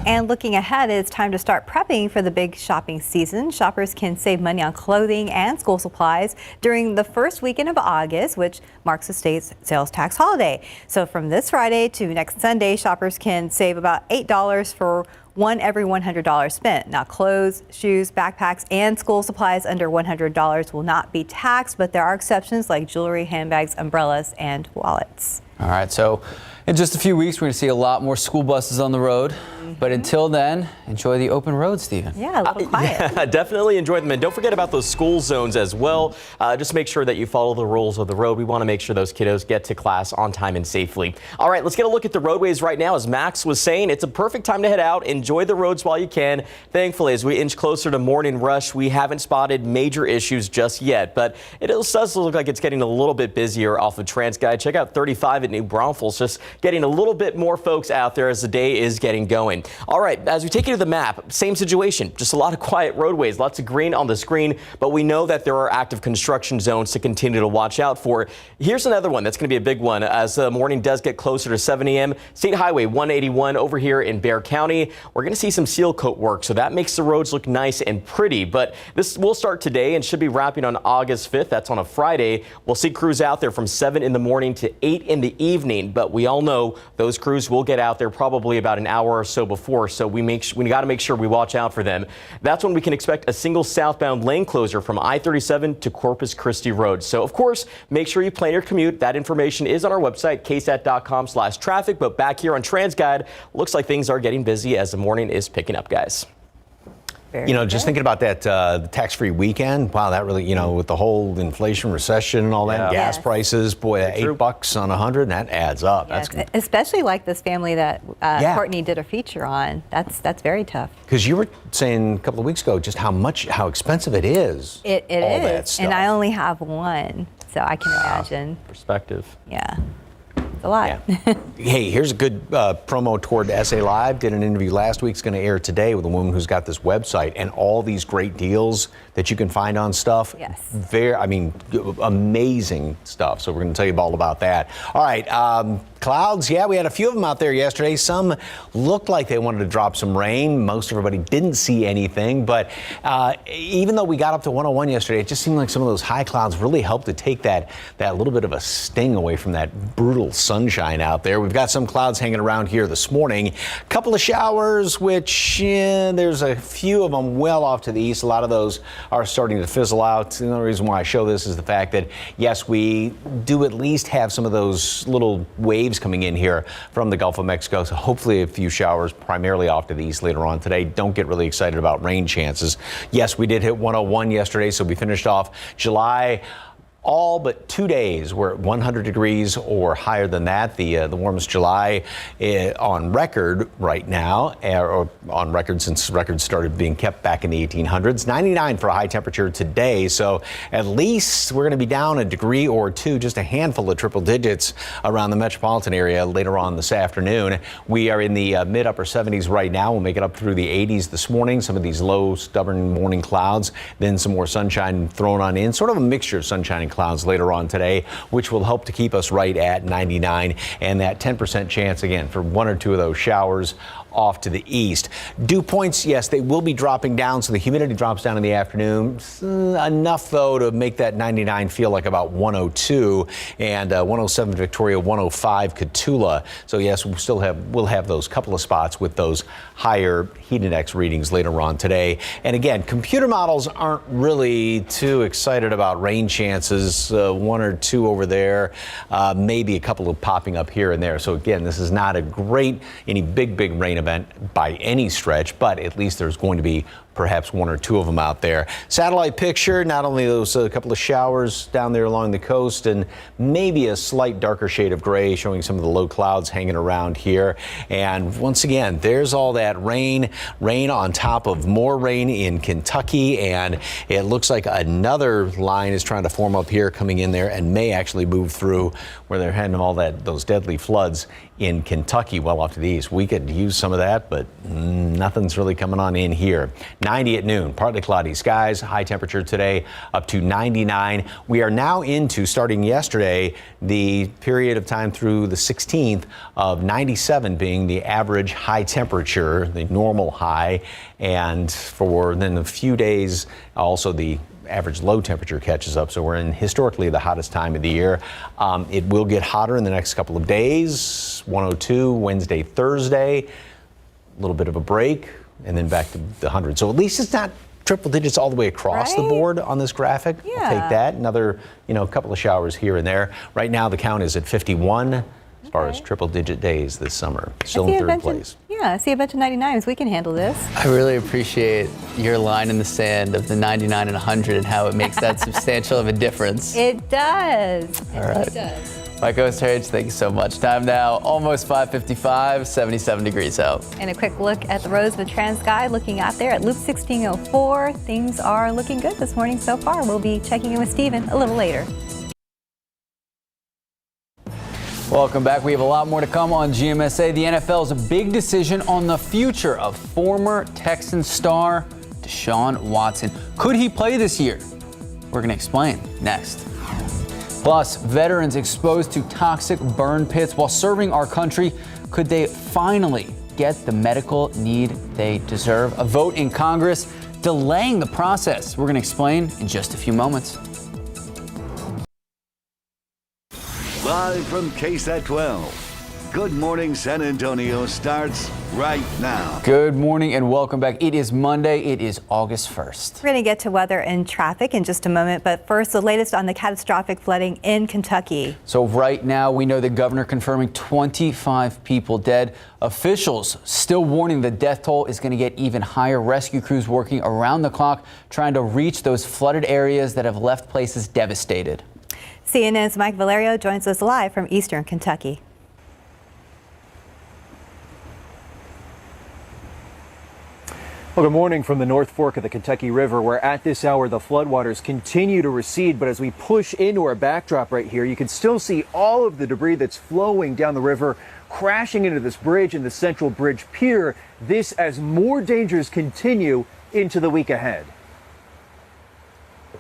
And looking ahead, it's time to start prepping for the big shopping season. Shoppers can save money on clothing and school supplies during the first weekend of August, which marks the state's sales tax holiday. So from this Friday to next Sunday, shoppers can save about $8 for every $100 spent. Now, clothes, shoes, backpacks, and school supplies under $100 will not be taxed, but there are exceptions like jewelry, handbags, umbrellas, and wallets. All right, so in just a few weeks, we're going to see a lot more school buses on the road. But until then, enjoy the open road, Stephen. Yeah, a little quiet. Yeah, definitely enjoy them. And don't forget about those school zones as well. Just make sure that you follow the rules of the road. We want to make sure those kiddos get to class on time and safely. All right, let's get a look at the roadways right now. As Max was saying, it's a perfect time to head out. Enjoy the roads while you can. Thankfully, as we inch closer to morning rush, we haven't spotted major issues just yet. But it does look like it's getting a little bit busier off of TransGuide. Check out 35 at New Braunfels. Just getting a little bit more folks out there as the day is getting going. All right, as we take you to the map, same situation, just a lot of quiet roadways, lots of green on the screen, but we know that there are active construction zones to continue to watch out for. Here's another one that's going to be a big one as the morning does get closer to 7 a.m. State Highway 181 over here in Bexar County. We're going to see some seal coat work, so that makes the roads look nice and pretty, but this will start today and should be wrapping on August 5th. That's on a Friday. We'll see crews out there from 7 in the morning to 8 in the evening, but we all know those crews will get out there probably about an hour or so before. So we got to make sure we watch out for them. That's when we can expect a single southbound lane closure from I-37 to Corpus Christi Road. So of course, make sure you plan your commute. That information is on our website, ksat.com/traffic. But back here on TransGuide, looks like things are getting busy as the morning is picking up, guys. Just thinking about that tax-free weekend. Wow, that really, with the whole inflation, recession, and all that, gas prices, boy, that $8 on 100, that adds up. Yes. Especially like this family that Courtney did a feature on. That's very tough. Because you were saying a couple of weeks ago just how expensive it is. It is, and I only have one, so I can imagine. Perspective. Yeah. A lot. Yeah. Hey, here's a good promo toward SA Live. Did an interview last week. It's going to air today with a woman who's got this website and all these great deals that you can find on stuff. Yes. Amazing stuff. So we're going to tell you all about that. All right. Clouds, we had a few of them out there yesterday. Some looked like they wanted to drop some rain. Most everybody didn't see anything. But even though we got up to 101 yesterday, it just seemed like some of those high clouds really helped to take that little bit of a sting away from that brutal sunshine out there. We've got some clouds hanging around here this morning. A couple of showers, which there's a few of them well off to the east. A lot of those are starting to fizzle out. The only reason why I show this is the fact that, yes, we do at least have some of those little waves coming in here from the Gulf of Mexico. So hopefully a few showers primarily off to the east later on today. Don't get really excited about rain chances. Yes, we did hit 101 yesterday, so we finished off July all but 2 days we're at 100 degrees or higher than that. The warmest July on record right now, or on record since records started being kept back in the 1800s. 99 for a high temperature today, so at least we're going to be down a degree or two, just a handful of triple digits around the metropolitan area later on this afternoon. We are in the mid-upper 70s right now. We'll make it up through the 80s this morning. Some of these low, stubborn morning clouds, then some more sunshine thrown on in, sort of a mixture of sunshine and clouds later on today, which will help to keep us right at 99, and that 10% chance again for one or two of those showers off to the east. Dew points, yes, they will be dropping down, so the humidity drops down in the afternoon. Enough, though, to make that 99 feel like about 102, and 107 Victoria, 105 Cotulla. So, yes, we'll have those couple of spots with those higher heat index readings later on today. And again, computer models aren't really too excited about rain chances, one or two over there, maybe a couple of popping up here and there. So, again, this is not any big rain event by any stretch, but at least there's going to be perhaps one or two of them out there. Satellite picture, not only those couple of showers down there along the coast and maybe a slight darker shade of gray showing some of the low clouds hanging around here. And once again, there's all that rain on top of more rain in Kentucky, and it looks like another line is trying to form up here coming in there and may actually move through where they're having those deadly floods in Kentucky well off to the east. We could use some of that, but nothing's really coming on in here. 90 at noon, partly cloudy skies, high temperature today up to 99. We are now into, starting yesterday, the period of time through the 16th of 97 being the average high temperature, the normal high, and for then a few days also the average low temperature catches up. So we're in historically the hottest time of the year. It will get hotter in the next couple of days. 102 Wednesday, Thursday, a little bit of a break, and then back to the 100. So at least it's not triple digits all the way across the board on this graphic. Yeah. We'll take that. Another, couple of showers here and there. Right now the count is at 51 as far as triple digit days this summer. Still in third place. Yeah, I see a bunch of 99s. We can handle this. I really appreciate your line in the sand of the 99 and 100 and how it makes that substantial of a difference. It does. All right. It does. My co-host Harriet, thank you so much. Time now, almost 5:55, 77 degrees out. And a quick look at the roads with TransGuide looking out there at Loop 1604. Things are looking good this morning so far. We'll be checking in with Steven a little later. Welcome back. We have a lot more to come on GMSA. The NFL's big decision on the future of former Texan star Deshaun Watson. Could he play this year? We're going to explain next. Plus, veterans exposed to toxic burn pits while serving our country, could they finally get the medical need they deserve? A vote in Congress delaying the process. We're going to explain in just a few moments. Live from KSAT 12. Good Morning San Antonio starts right now. Good morning and welcome back. It is Monday. It is August 1st. We're going to get to weather and traffic in just a moment, but first, the latest on the catastrophic flooding in Kentucky. So right now, we know the governor confirming 25 people dead. Officials still warning the death toll is going to get even higher. Rescue crews working around the clock trying to reach those flooded areas that have left places devastated. CNN's Mike Valerio joins us live from Eastern Kentucky. Well, good morning from the North Fork of the Kentucky River, where at this hour the floodwaters continue to recede. But as we push into our backdrop right here, you can still see all of the debris that's flowing down the river, crashing into this bridge and the Central Bridge Pier. This as more dangers continue into the week ahead.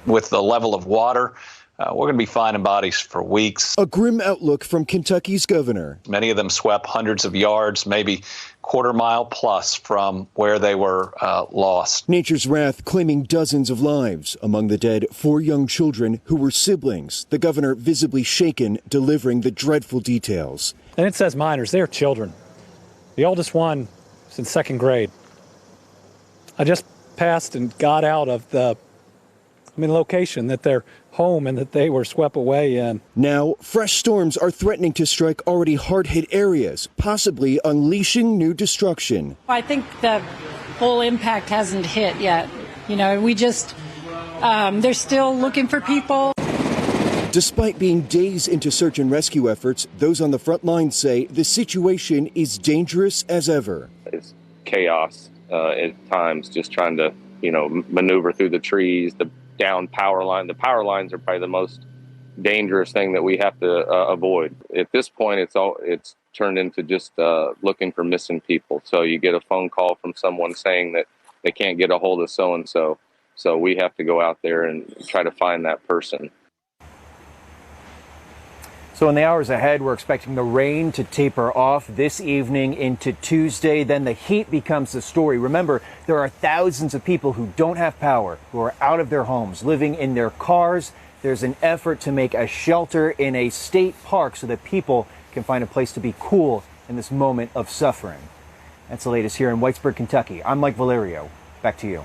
With the level of water, we're going to be finding bodies for weeks. A grim outlook from Kentucky's governor. Many of them swept hundreds of yards, maybe quarter-mile plus from where they were lost. Nature's wrath claiming dozens of lives. Among the dead, 4 young children who were siblings. The governor visibly shaken, delivering the dreadful details. And it says minors, they're children. The oldest one is in 2nd grade. I just passed and got out of the location that they're home and that they were swept away in. Now, fresh storms are threatening to strike already hard-hit areas, possibly unleashing new destruction. I think the full impact hasn't hit yet. We just, they're still looking for people. Despite being days into search and rescue efforts, those on the front lines say the situation is dangerous as ever. It's chaos at times, just trying to, maneuver through the trees, the down power line. The power lines are probably the most dangerous thing that we have to avoid. At this point, it's turned into just looking for missing people. So you get a phone call from someone saying that they can't get a hold of so-and-so. So we have to go out there and try to find that person. So in the hours ahead, we're expecting the rain to taper off this evening into Tuesday. Then the heat becomes the story. Remember, there are thousands of people who don't have power, who are out of their homes, living in their cars. There's an effort to make a shelter in a state park so that people can find a place to be cool in this moment of suffering. That's the latest here in Whitesburg, Kentucky. I'm Mike Valerio. Back to you.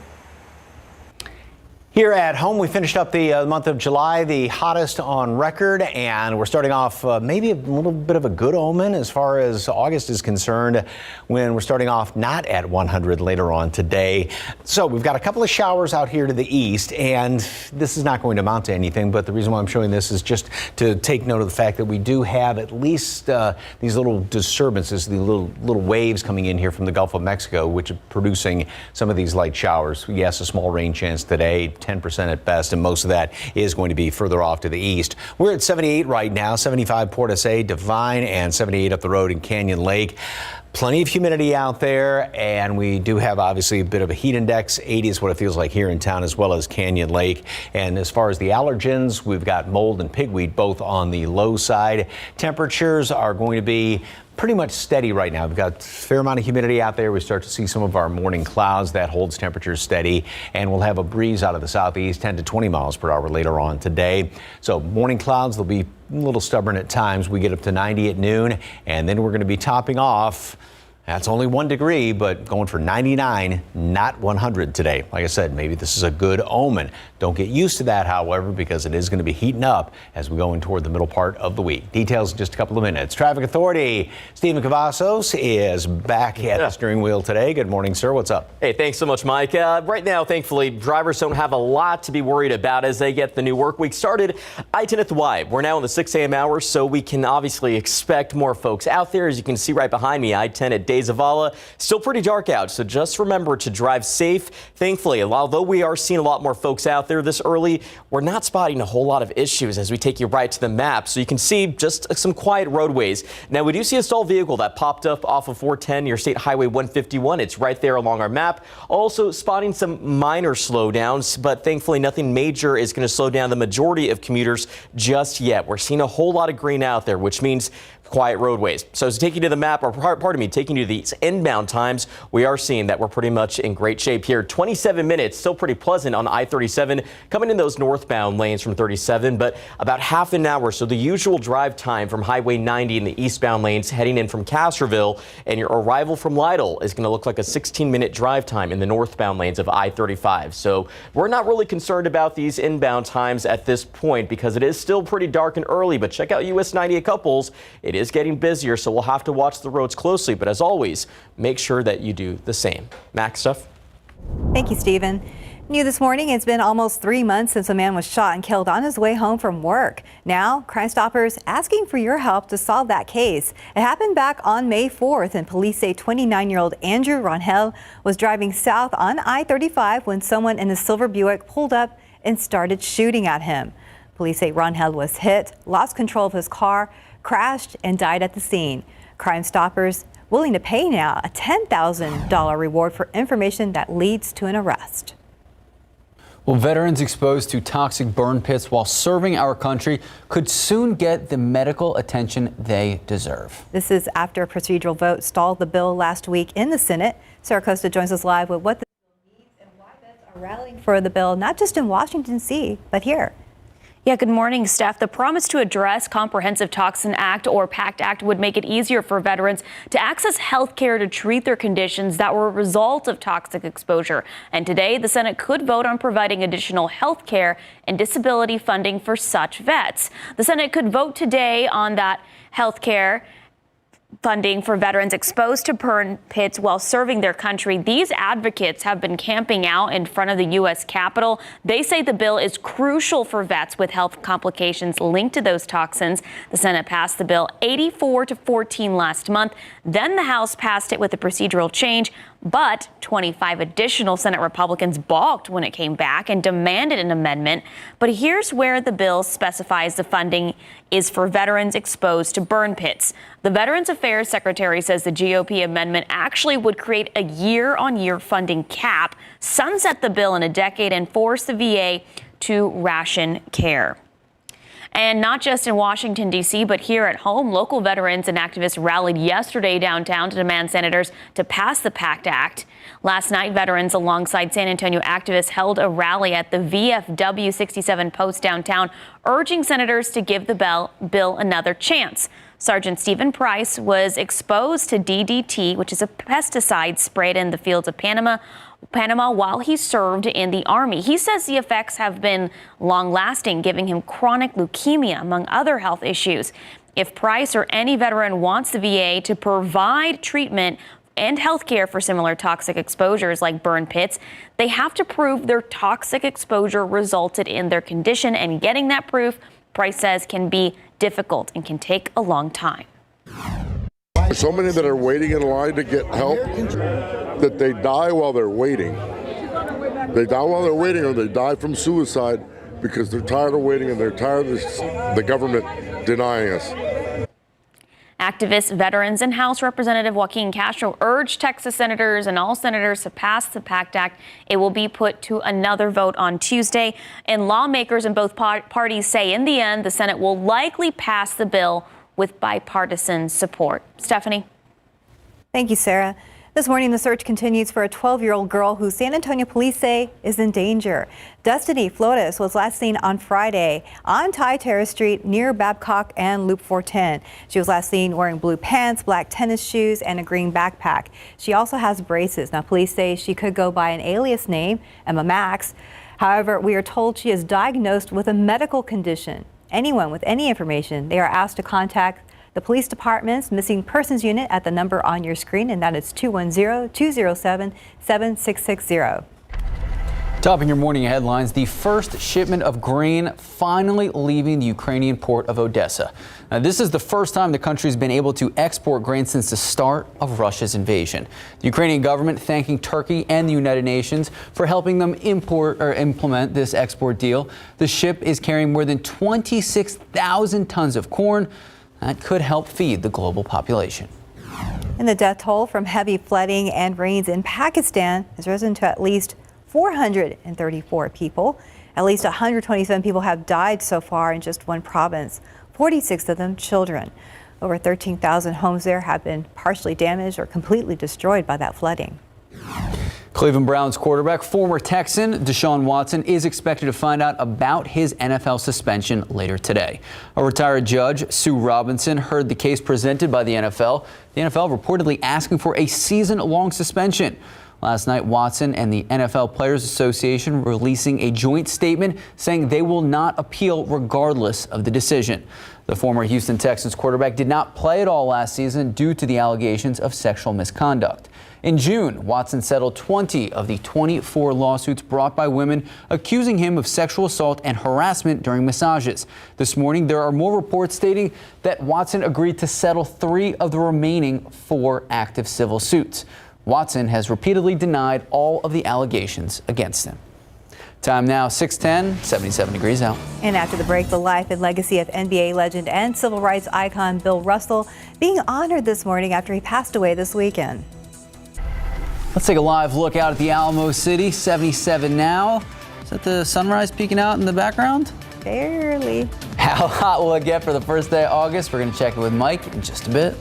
Here at home, we finished up the month of July, the hottest on record, and we're starting off maybe a little bit of a good omen as far as August is concerned, when we're starting off not at 100 later on today. So we've got a couple of showers out here to the east, and this is not going to amount to anything, but the reason why I'm showing this is just to take note of the fact that we do have at least these little disturbances, these little waves coming in here from the Gulf of Mexico, which are producing some of these light showers. Yes, a small rain chance today, 10% at best, and most of that is going to be further off to the east. We're at 78 right now, 75 Port SA, Devine, and 78 up the road in Canyon Lake. Plenty of humidity out there, and we do have obviously a bit of a heat index. 80 is what it feels like here in town, as well as Canyon Lake. And as far as the allergens, we've got mold and pigweed both on the low side. Temperatures are going to be pretty much steady right now. We've got a fair amount of humidity out there. We start to see some of our morning clouds. That holds temperatures steady, and we'll have a breeze out of the southeast, 10 to 20 miles per hour later on today. So morning clouds, they'll be a little stubborn at times. We get up to 90 at noon, and then we're going to be topping off. That's only 1 degree, but going for 99, not 100 today. Like I said, maybe this is a good omen. Don't get used to that, however, because it is going to be heating up as we go in toward the middle part of the week. Details in just a couple of minutes. Traffic Authority, Stephen Cavazos is back at the steering wheel today. Good morning, sir. What's up? Hey, thanks so much, Mike. Right now, thankfully, drivers don't have a lot to be worried about as they get the new work week started. I-10 at the Y. We're now in the 6 a.m. hour, so we can obviously expect more folks out there. As you can see right behind me, I-10 at Zavala. Still pretty dark out, so just remember to drive safe. Thankfully, although we are seeing a lot more folks out there this early, we're not spotting a whole lot of issues as we take you right to the map. So you can see just some quiet roadways. Now, we do see a stalled vehicle that popped up off of 410 near State Highway 151. It's right there along our map. Also spotting some minor slowdowns, but thankfully nothing major is going to slow down the majority of commuters just yet. We're seeing a whole lot of green out there, which means quiet roadways. So to take you to the map, or pardon me, taking you to these inbound times, we are seeing that we're pretty much in great shape here. 27 minutes, still pretty pleasant on I-37, coming in those northbound lanes from 37, but about half an hour. So the usual drive time from Highway 90 in the eastbound lanes heading in from Castroville, and your arrival from Lytle is going to look like a 16-minute drive time in the northbound lanes of I-35. So we're not really concerned about these inbound times at this point because it is still pretty dark and early, but check out US 90 at Couples. It is getting busier, so we'll have to watch the roads closely. But as always, make sure that you do the same. Max stuff. Thank you, Stephen. New this morning, it's been almost 3 months since a man was shot and killed on his way home from work. Now, Crime Stoppers asking for your help to solve that case. It happened back on May 4th, and police say 29-year-old Andrew Ronhell was driving south on I-35 when someone in a silver Buick pulled up and started shooting at him. Police say Ronhell was hit, lost control of his car, crashed, and died at the scene. Crime Stoppers willing to pay now a $10,000 reward for information that leads to an arrest. Well, veterans exposed to toxic burn pits while serving our country could soon get the medical attention they deserve. This is after a procedural vote stalled the bill last week in the Senate. Sarah Costa joins us live with what the bill needs and why vets are rallying for the bill, not just in Washington, D.C., but here. Yeah, good morning, Steph. The promise to address Comprehensive Toxin Act, or PACT Act, would make it easier for veterans to access health care to treat their conditions that were a result of toxic exposure. And today, the Senate could vote on providing additional health care and disability funding for such vets. The Senate could vote today on that health care funding for veterans exposed to burn pits while serving their country. These advocates have been camping out in front of the U.S. Capitol. They say the bill is crucial for vets with health complications linked to those toxins. The Senate passed the bill 84-14 last month. Then the House passed it with a procedural change, but 25 additional Senate Republicans balked when it came back and demanded an amendment. But here's where the bill specifies the funding is for veterans exposed to burn pits. The Veterans Affairs Secretary says the GOP amendment actually would create a year-on-year funding cap, sunset the bill in a decade, and force the VA to ration care. And not just in Washington, D.C., but here at home, local veterans and activists rallied yesterday downtown to demand senators to pass the PACT Act. Last night, veterans alongside San Antonio activists held a rally at the VFW 67 Post downtown, urging senators to give the bill another chance. Sergeant Stephen Price was exposed to DDT, which is a pesticide sprayed in the fields of Panama while he served in the Army. He says the effects have been long-lasting, giving him chronic leukemia, among other health issues. If Price or any veteran wants the VA to provide treatment and health care for similar toxic exposures like burn pits, they have to prove their toxic exposure resulted in their condition, and getting that proof, Price says, can be difficult and can take a long time. So many that are waiting in line to get help that they die while they're waiting. They die while they're waiting, or they die from suicide because they're tired of waiting and they're tired of the government denying us. Activists, veterans, and House Representative Joaquin Castro urged Texas senators and all senators to pass the PACT Act. It will be put to another vote on Tuesday. And lawmakers in both parties say in the end, the Senate will likely pass the bill with bipartisan support. Stephanie. Thank you, Sarah. This morning, the search continues for a 12-year-old girl who San Antonio police say is in danger. Destiny Flores was last seen on Friday on Ty Terrace Street near Babcock and Loop 410. She was last seen wearing blue pants, black tennis shoes, and a green backpack. She also has braces. Now, police say she could go by an alias name, Emma Max. However, we are told she is diagnosed with a medical condition. Anyone with any information, they are asked to contact the police department's missing persons unit at the number on your screen, and that is 210-207-7660. Topping your morning headlines, the first shipment of grain finally leaving the Ukrainian port of Odessa. Now, this is the first time the country's been able to export grain since the start of Russia's invasion. The Ukrainian government thanking Turkey and the United Nations for helping them implement this export deal. The ship is carrying more than 26,000 tons of corn that could help feed the global population. And the death toll from heavy flooding and rains in Pakistan has risen to at least 434 people. At least 127 people have died so far in just one province, 46 of them children. Over 13,000 homes there have been partially damaged or completely destroyed by that flooding. Cleveland Browns quarterback, former Texan Deshaun Watson is expected to find out about his NFL suspension later today. A retired judge, Sue Robinson, heard the case presented by the NFL. The NFL reportedly asking for a season-long suspension. Last night, Watson and the NFL Players Association releasing a joint statement saying they will not appeal regardless of the decision. The former Houston Texans quarterback did not play at all last season due to the allegations of sexual misconduct. In June, Watson settled 20 of the 24 lawsuits brought by women accusing him of sexual assault and harassment during massages. This morning, there are more reports stating that Watson agreed to settle 3 of the remaining 4 active civil suits. Watson has repeatedly denied all of the allegations against him. Time now, 6:10, 77 degrees out. And after the break, the life and legacy of NBA legend and civil rights icon Bill Russell being honored this morning after he passed away this weekend. Let's take a live look out at the Alamo City, 77 now. Is that the sunrise peeking out in the background? Barely. How hot will it get for the first day of August? We're going to check it with Mike in just a bit.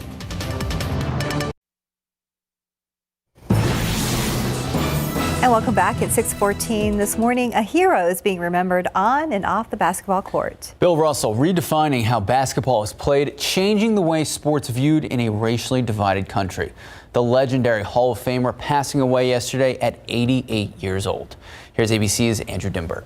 And welcome back at 6:14 this morning. A hero is being remembered on and off the basketball court. Bill Russell redefining how basketball is played, changing the way sports viewed in a racially divided country. The legendary Hall of Famer passing away yesterday at 88 years old. Here's ABC's Andrew Dimbert.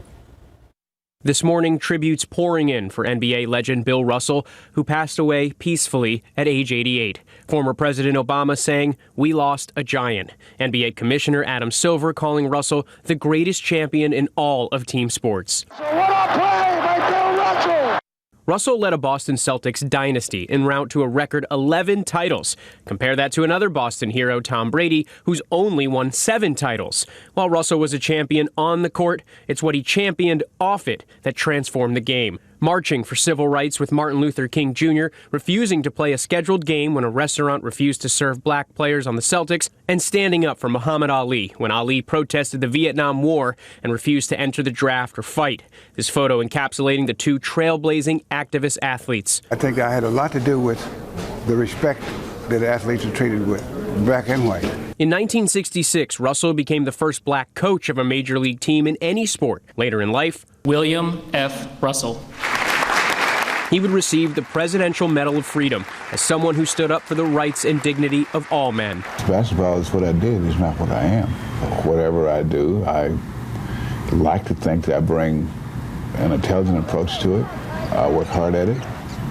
This morning, tributes pouring in for NBA legend Bill Russell, who passed away peacefully at age 88. Former President Obama saying, "We lost a giant." NBA Commissioner Adam Silver calling Russell the greatest champion in all of team sports. So what a play by Bill Russell! Russell led a Boston Celtics dynasty en route to a record 11 titles. Compare that to another Boston hero, Tom Brady, who's only won 7 titles. While Russell was a champion on the court, it's what he championed off it that transformed the game. Marching for civil rights with Martin Luther King Jr., refusing to play a scheduled game when a restaurant refused to serve black players on the Celtics, and standing up for Muhammad Ali when Ali protested the Vietnam War and refused to enter the draft or fight. This photo encapsulating the two trailblazing activist athletes. I think I had a lot to do with the respect that athletes are treated with, black and white. In 1966, Russell became the first black coach of a major league team in any sport. Later in life, William F. Russell. He would receive the Presidential Medal of Freedom as someone who stood up for the rights and dignity of all men. Basketball is what I did, it's not what I am. Whatever I do, I like to think that I bring an intelligent approach to it. I work hard at it,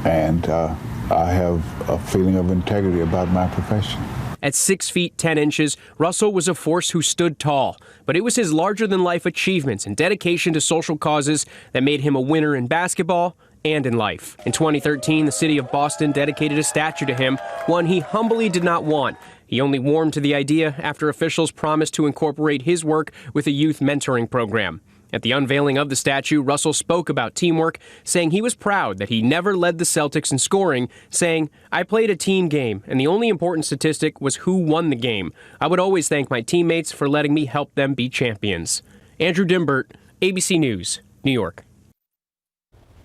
and I have a feeling of integrity about my profession. At 6 feet 10 inches, Russell was a force who stood tall, but it was his larger-than-life achievements and dedication to social causes that made him a winner in basketball and in life. In 2013, the city of Boston dedicated a statue to him, one he humbly did not want. He only warmed to the idea after officials promised to incorporate his work with a youth mentoring program. At the unveiling of the statue, Russell spoke about teamwork, saying he was proud that he never led the Celtics in scoring, saying, "I played a team game, and the only important statistic was who won the game. I would always thank my teammates for letting me help them be champions." Andrew Dimbert, ABC News, New York.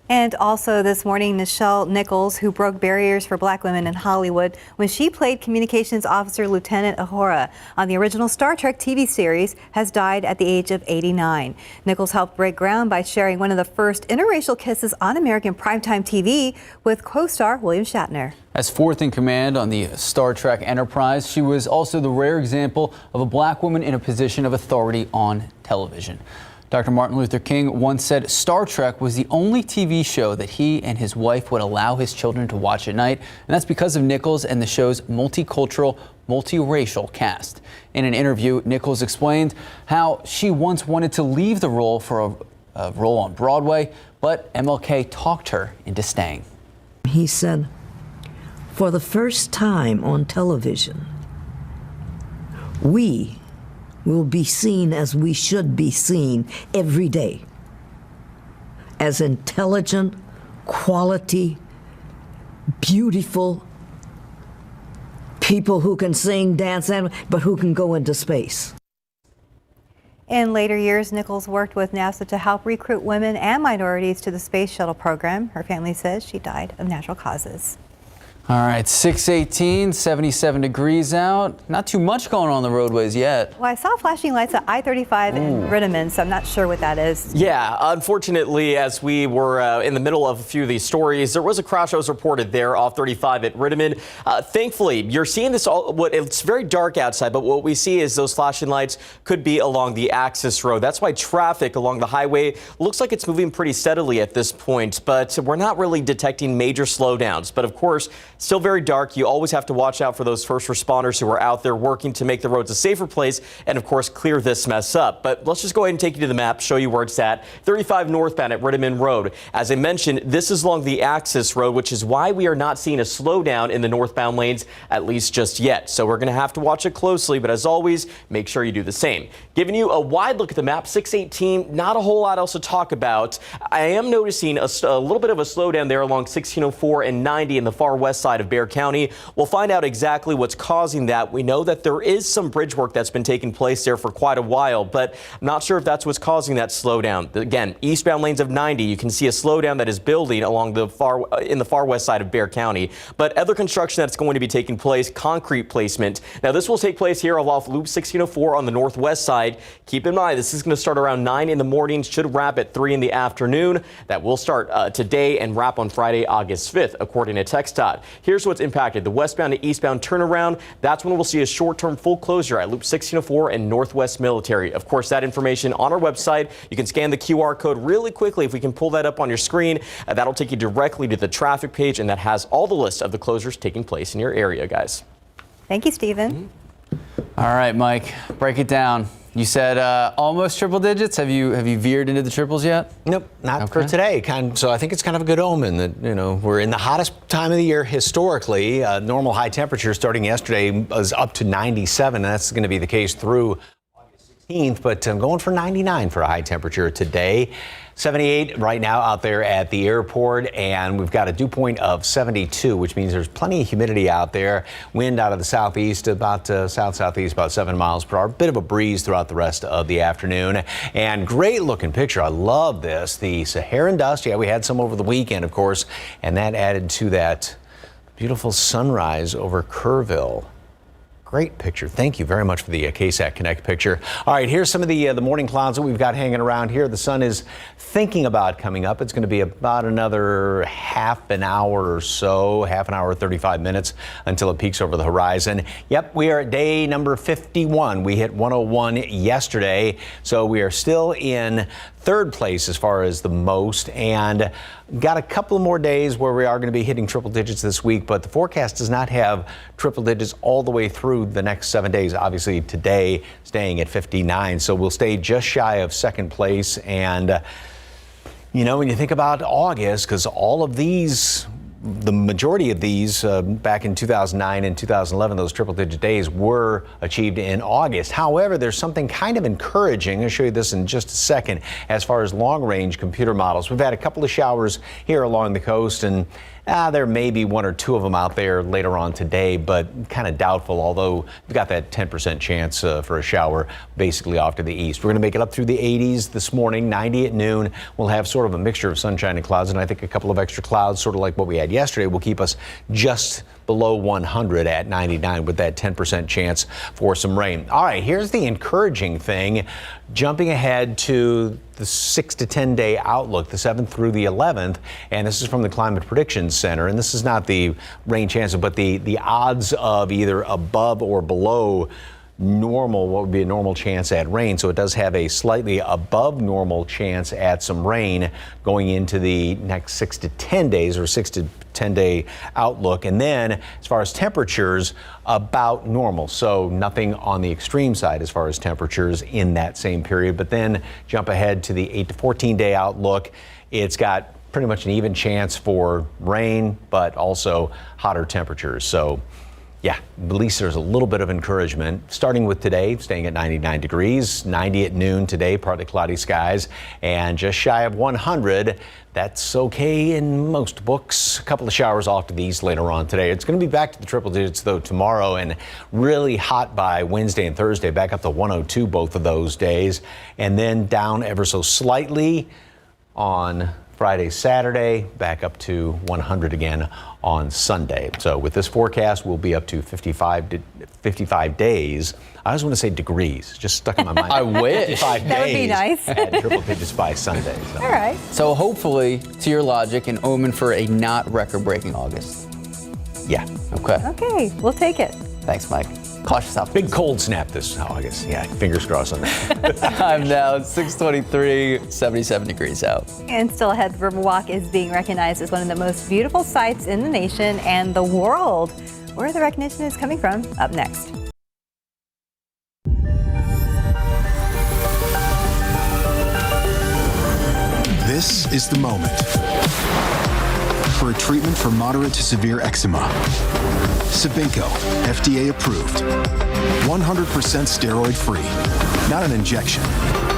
And also this morning, Nichols, who broke barriers for black women in Hollywood when she played communications officer Lieutenant Uhura on the original Star Trek TV series, has died at the age of 89. Nichols helped break ground by sharing one of the first interracial kisses on American primetime TV with co-star William Shatner. As fourth in command on the Star Trek Enterprise, she was also the rare example of a black woman in a position of authority on television. Dr. Martin Luther King once said Star Trek was the only TV show that he and his wife would allow his children to watch at night, and that's because of Nichols and the show's multicultural, multiracial cast. In an interview, Nichols explained how she once wanted to leave the role for a role on Broadway, but MLK talked her into staying. He said, "For the first time on television, we will be seen as we should be seen every day, as intelligent, quality, beautiful people who can sing, dance, but who can go into space." In later years, Nichols worked with NASA to help recruit women and minorities to the space shuttle program. Her family says she died of natural causes. All right, 6:18, 77 degrees out. Not too much going on the roadways yet. Well, I saw flashing lights at I-35 in Rittiman, so I'm not sure what that is. Yeah, unfortunately, as we were in the middle of a few of these stories, there was a crash that was reported there off 35 at Rittiman. Thankfully, you're seeing this it's very dark outside, but what we see is those flashing lights could be along the access road. That's why traffic along the highway looks like it's moving pretty steadily at this point, but we're not really detecting major slowdowns. But of course, still very dark. You always have to watch out for those first responders who are out there working to make the roads a safer place and, of course, clear this mess up. But let's just go ahead and take you to the map, show you where it's at. 35 northbound at Rittiman Road. As I mentioned, this is along the access road, which is why we are not seeing a slowdown in the northbound lanes, at least just yet. So we're going to have to watch it closely. But as always, make sure you do the same. Giving you a wide look at the map, 618, not a whole lot else to talk about. I am noticing a little bit of a slowdown there along 1604 and 90 in the far west side of Bexar County. We'll find out exactly what's causing that. We know that there is some bridge work that's been taking place there for quite a while, but I'm not sure if that's what's causing that slowdown. Again, eastbound lanes of 90, you can see a slowdown that is building along the far west side of Bexar County. But other construction that's going to be taking place, concrete placement. Now this will take place here off Loop 1604 on the northwest side. Keep in mind, this is going to start around 9 in the morning, should wrap at 3 in the afternoon. That will start today and wrap on Friday, August 5th, according to TxDOT. Here's what's impacted. The westbound to eastbound turnaround, that's when we'll see a short-term full closure at Loop 1604 and Northwest Military. Of course, that information on our website. You can scan the QR code really quickly. If we can pull that up on your screen, that'll take you directly to the traffic page, and that has all the list of the closures taking place in your area, guys. Thank you, Stephen. All right, Mike, break it down. You said almost triple digits. Have you veered into the triples yet? Nope, not for today. So I think it's kind of a good omen that, we're in the hottest time of the year historically. Normal high temperature starting yesterday was up to 97. That's going to be the case through August 16th, but I'm going for 99 for a high temperature today. 78 right now out there at the airport, and we've got a dew point of 72, which means there's plenty of humidity out there. Wind out of the southeast, about south-southeast, about 7 miles per hour. Bit of a breeze throughout the rest of the afternoon. And great looking picture. I love this. The Saharan dust. Yeah, we had some over the weekend, of course, and that added to that beautiful sunrise over Kerrville. Great picture. Thank you very much for the KSAT Connect picture. All right, here's some of the morning clouds that we've got hanging around here. The sun is thinking about coming up. It's going to be about another half an hour or so, half an hour, 35 minutes until it peaks over the horizon. Yep, we are at day number 51. We hit 101 yesterday, so we are still in third place as far as the most, and got a couple more days where we are going to be hitting triple digits this week, but the forecast does not have triple digits all the way through the next 7 days. Obviously today staying at 59, so we'll stay just shy of second place. And when you think about August, because all of these, the majority of these back in 2009 and 2011, those triple digit days were achieved in August. However, there's something kind of encouraging. I'll show you this in just a second. As far as long range computer models, we've had a couple of showers here along the coast, and there may be one or two of them out there later on today, but kind of doubtful, although we've got that 10% chance for a shower basically off to the east. We're going to make it up through the 80s this morning, 90 at noon. We'll have sort of a mixture of sunshine and clouds, and I think a couple of extra clouds, sort of like what we had yesterday, will keep us just below 100 at 99 with that 10% chance for some rain. All right, here's the encouraging thing. Jumping ahead to the 6 to 10 day outlook, the 7th through the 11th, and this is from the Climate Prediction Center, and this is not the rain chances, but the odds of either above or below normal, what would be a normal chance at rain. So it does have a slightly above normal chance at some rain going into the next 6 to 10 days, or 6 to 10 day outlook. And then as far as temperatures, about normal. So nothing on the extreme side as far as temperatures in that same period. But then jump ahead to the 8 to 14 day outlook. It's got pretty much an even chance for rain, but also hotter temperatures. So yeah, at least there's a little bit of encouragement. Starting with today, staying at 99 degrees, 90 at noon today, partly cloudy skies, and just shy of 100. That's okay in most books. A couple of showers off to the east later on today. It's going to be back to the triple digits, though, tomorrow, and really hot by Wednesday and Thursday, back up to 102 both of those days, and then down ever so slightly on Friday, Saturday, back up to 100 again on Sunday. So with this forecast, we'll be up to 55 days. I always want to say degrees, just stuck in my mind. I wish. 55 That would be days nice. at triple digits by Sunday. So. All right. So hopefully, to your logic, an omen for a not record-breaking August. Yeah. Okay. Okay, we'll take it. Thanks, Mike. Cautious out. Big cold snap this August. Yeah, fingers crossed on that. Time now, 6:23, 77 degrees out. And still ahead, the Riverwalk is being recognized as one of the most beautiful sights in the nation and the world. Where the recognition is coming from, up next. This is the moment for a treatment for moderate to severe eczema. Sabinco, FDA approved. 100% steroid free, not an injection.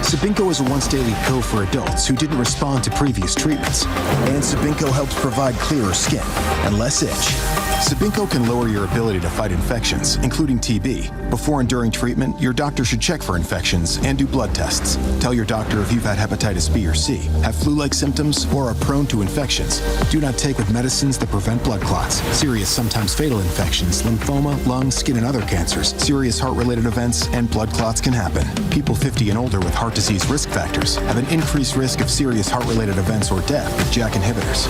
Sabinco is a once-daily pill for adults who didn't respond to previous treatments. And Sabinco helps provide clearer skin and less itch. Sabinco can lower your ability to fight infections, including TB. Before and during treatment, your doctor should check for infections and do blood tests. Tell your doctor if you've had hepatitis B or C, have flu-like symptoms, or are prone to infections. Do not take with medicines that prevent blood clots, serious, sometimes fatal infections, lymphoma, lung, skin, and other cancers. Serious heart-related events and blood clots can happen. People 50 and older with heart disease risk factors have an increased risk of serious heart-related events or death with JAK inhibitors.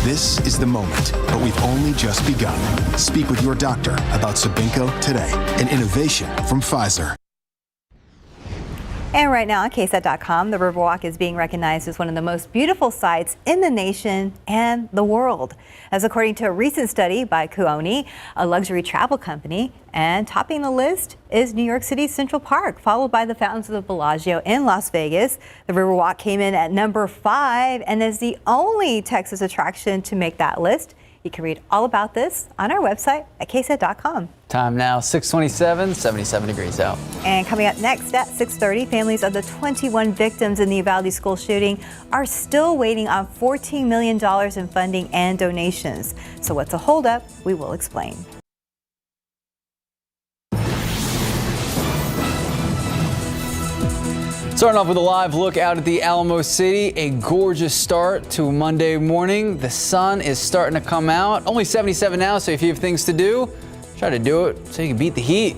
This is the moment, but we've only just begun. Speak with your doctor about Sabinco today, an innovation from Pfizer. And right now on KSAT.com, the Riverwalk is being recognized as one of the most beautiful sights in the nation and the world. As according to a recent study by Kuoni, a luxury travel company, and topping the list is New York City's Central Park, followed by the Fountains of the Bellagio in Las Vegas. The Riverwalk came in at number 5 and is the only Texas attraction to make that list. You can read all about this on our website at KSAT.com. Time now, 6:27, 77 degrees out. And coming up next at 6:30, families of the 21 victims in the Uvalde school shooting are still waiting on $14 million in funding and donations. So what's a holdup? We will explain. Starting off with a live look out at the Alamo City, a gorgeous start to Monday morning. The sun is starting to come out. Only 77 now, so if you have things to do, try to do it so you can beat the heat.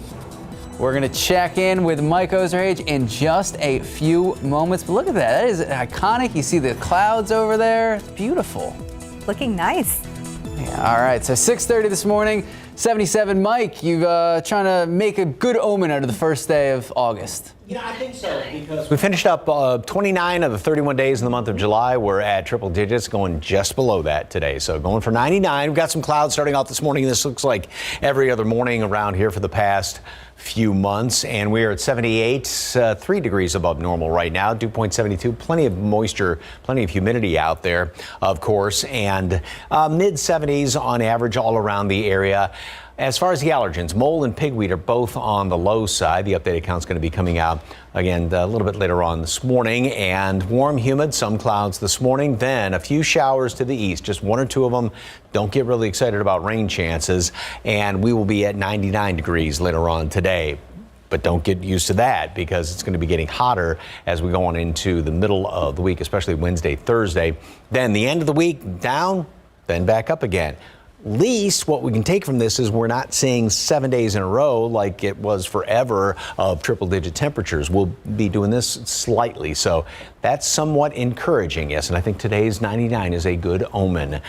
We're going to check in with Mike Oserhage in just a few moments. But look at that. That is iconic. You see the clouds over there. It's beautiful. Looking nice. Yeah, all right, so 6:30 this morning, 77. Mike, you trying to make a good omen out of the first day of August. Yeah, I think so, because we finished up 29 of the 31 days in the month of July. We're at triple digits, going just below that today. So going for 99. We've got some clouds starting out this morning. This looks like every other morning around here for the past few months, and we are at 78, 3 degrees above normal right now. Dew point 72, plenty of moisture, plenty of humidity out there, of course, and mid 70s on average all around the area. As far as the allergens, mole and pigweed are both on the low side. The updated count's going to be coming out again a little bit later on this morning. And warm, humid, some clouds this morning. Then a few showers to the east, just 1 or 2 of them. Don't get really excited about rain chances. And we will be at 99 degrees later on today. But don't get used to that, because it's going to be getting hotter as we go on into the middle of the week, especially Wednesday, Thursday. Then the end of the week down, then back up again. Least what we can take from this is we're not seeing 7 days in a row like it was forever of triple digit temperatures. We'll be doing this slightly, so that's somewhat encouraging. Yes, and I think today's 99 is a good omen.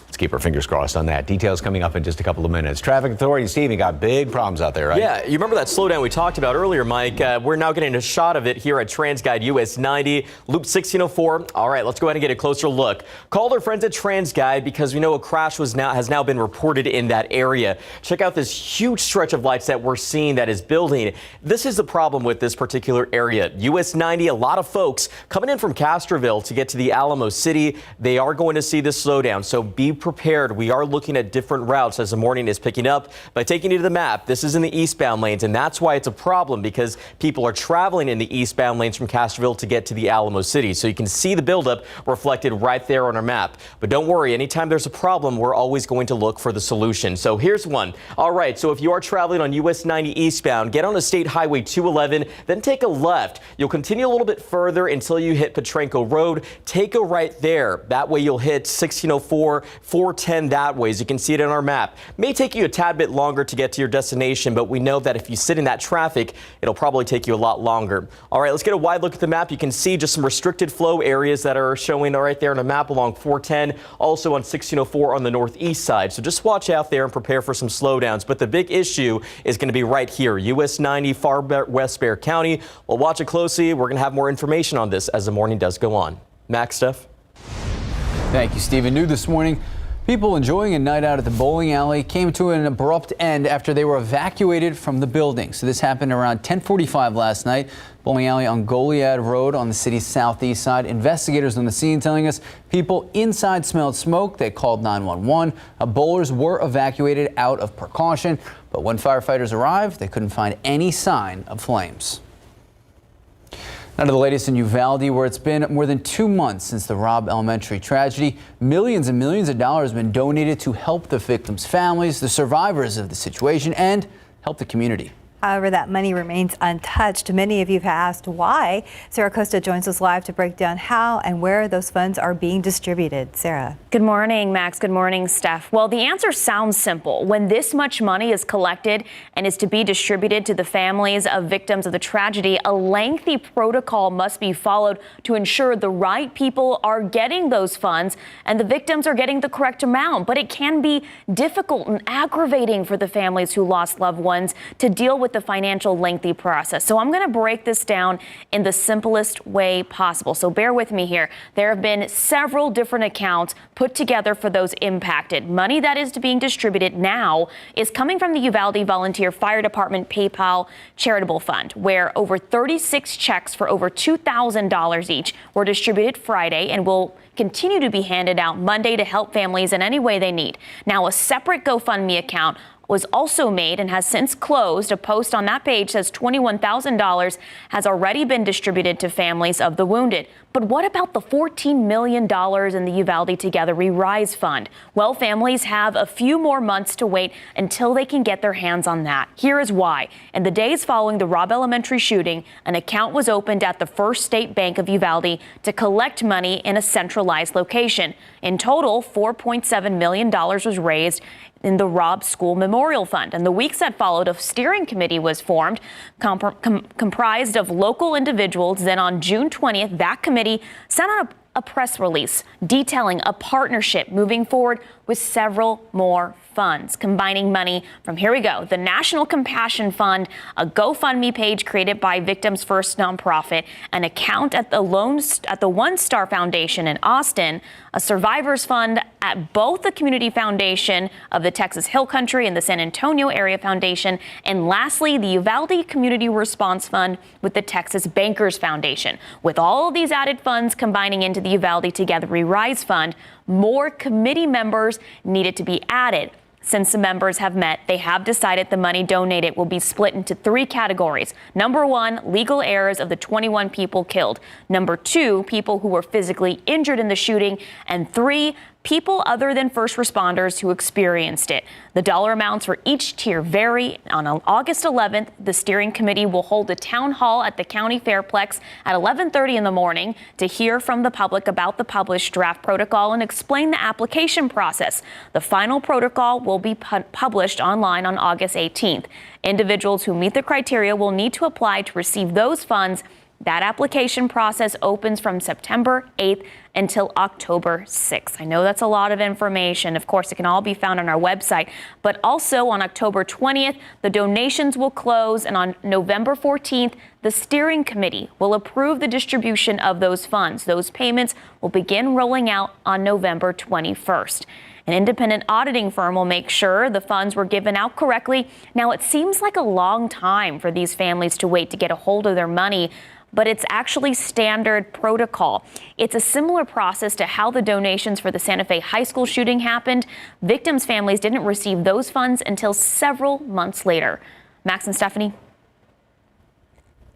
Let's keep our fingers crossed on that. Details coming up in just a couple of minutes. Traffic authority, Steve, you got big problems out there, right? Yeah, you remember that slowdown we talked about earlier, Mike? We're now getting a shot of it here at TransGuide US 90, Loop 1604. All right, let's go ahead and get a closer look. Called our friends at TransGuide because we know a crash has now been reported in that area. Check out this huge stretch of lights that we're seeing that is building. This is the problem with this particular area. US 90, a lot of folks coming in from Castroville to get to the Alamo City. They are going to see this slowdown, so be prepared. We are looking at different routes as the morning is picking up. By taking you to the map, this is in the eastbound lanes, and that's why it's a problem, because people are traveling in the eastbound lanes from Castroville to get to the Alamo City. So you can see the buildup reflected right there on our map. But don't worry, anytime there's a problem, we're always going to look for the solution. So here's one. All right, so if you are traveling on US 90 eastbound, get on a State Highway 211, then take a left. You'll continue a little bit further until you hit Petrenko Road. Take a right there. That way you'll hit 1604, 410 that way, as you can see it on our map. May take you a tad bit longer to get to your destination, but we know that if you sit in that traffic, it'll probably take you a lot longer. All right, let's get a wide look at the map. You can see just some restricted flow areas that are showing right there on the map along 410, also on 1604 on the northeast side. So just watch out there and prepare for some slowdowns. But the big issue is going to be right here, US 90, far west Bexar County. We'll watch it closely. We're going to have more information on this as the morning does go on. Max, Steph. Thank you, Stephen. New this morning, people enjoying a night out at the bowling alley came to an abrupt end after they were evacuated from the building. So this happened around 10:45 last night. Bowling alley on Goliad Road on the city's southeast side. Investigators on the scene telling us people inside smelled smoke. They called 911. Bowlers were evacuated out of precaution, but when firefighters arrived, they couldn't find any sign of flames. Now to the latest in Uvalde, where it's been more than 2 months since the Robb Elementary tragedy. Millions and millions of dollars have been donated to help the victims' families, the survivors of the situation, and help the community. However, that money remains untouched. Many of you have asked why. Sarah Costa joins us live to break down how and where those funds are being distributed. Sarah. Good morning, Max. Good morning, Steph. Well, the answer sounds simple. When this much money is collected and is to be distributed to the families of victims of the tragedy, a lengthy protocol must be followed to ensure the right people are getting those funds and the victims are getting the correct amount. But it can be difficult and aggravating for the families who lost loved ones to deal with the financial lengthy process. So I'm going to break this down in the simplest way possible. So bear with me here. There have been several different accounts put together for those impacted. Money that is being distributed now is coming from the Uvalde Volunteer Fire Department PayPal Charitable Fund, where over 36 checks for over $2,000 each were distributed Friday and will continue to be handed out Monday to help families in any way they need. Now, a separate GoFundMe account was also made and has since closed. A post on that page says $21,000 has already been distributed to families of the wounded. But what about the $14 million in the Uvalde Together We Rise Fund? Well, families have a few more months to wait until they can get their hands on that. Here is why. In the days following the Robb Elementary shooting, an account was opened at the First State Bank of Uvalde to collect money in a centralized location. In total, $4.7 million was raised in the Robb School Memorial Fund. And the weeks that followed, a steering committee was formed comprised of local individuals. Then on June 20th, that committee sent out a press release detailing a partnership moving forward with several more funds, combining money from, here we go, the National Compassion Fund, a GoFundMe page created by Victims First nonprofit, an account at the One Star Foundation in Austin, a Survivors Fund at both the Community Foundation of the Texas Hill Country and the San Antonio Area Foundation, and lastly, the Uvalde Community Response Fund with the Texas Bankers Foundation. With all of these added funds combining into the Uvalde Together We Rise Fund, more committee members needed to be added. Since the members have met, they have decided the money donated will be split into three categories. Number one, legal heirs of the 21 people killed. Number two, people who were physically injured in the shooting. And three, people other than first responders who experienced it. The dollar amounts for each tier vary. On August 11th, the steering committee will hold a town hall at the county fairplex at 11:30 in the morning to hear from the public about the published draft protocol and explain the application process. The final protocol will be published online on August 18th. Individuals who meet the criteria will need to apply to receive those funds. That application process opens from September 8th until October 6th. I know that's a lot of information. Of course, it can all be found on our website. But also on October 20th, the donations will close. And on November 14th, the steering committee will approve the distribution of those funds. Those payments will begin rolling out on November 21st. An independent auditing firm will make sure the funds were given out correctly. Now, it seems like a long time for these families to wait to get a hold of their money, but it's actually standard protocol. It's a similar process to how the donations for the Santa Fe High School shooting happened. Victims' families didn't receive those funds until several months later. Max and Stephanie.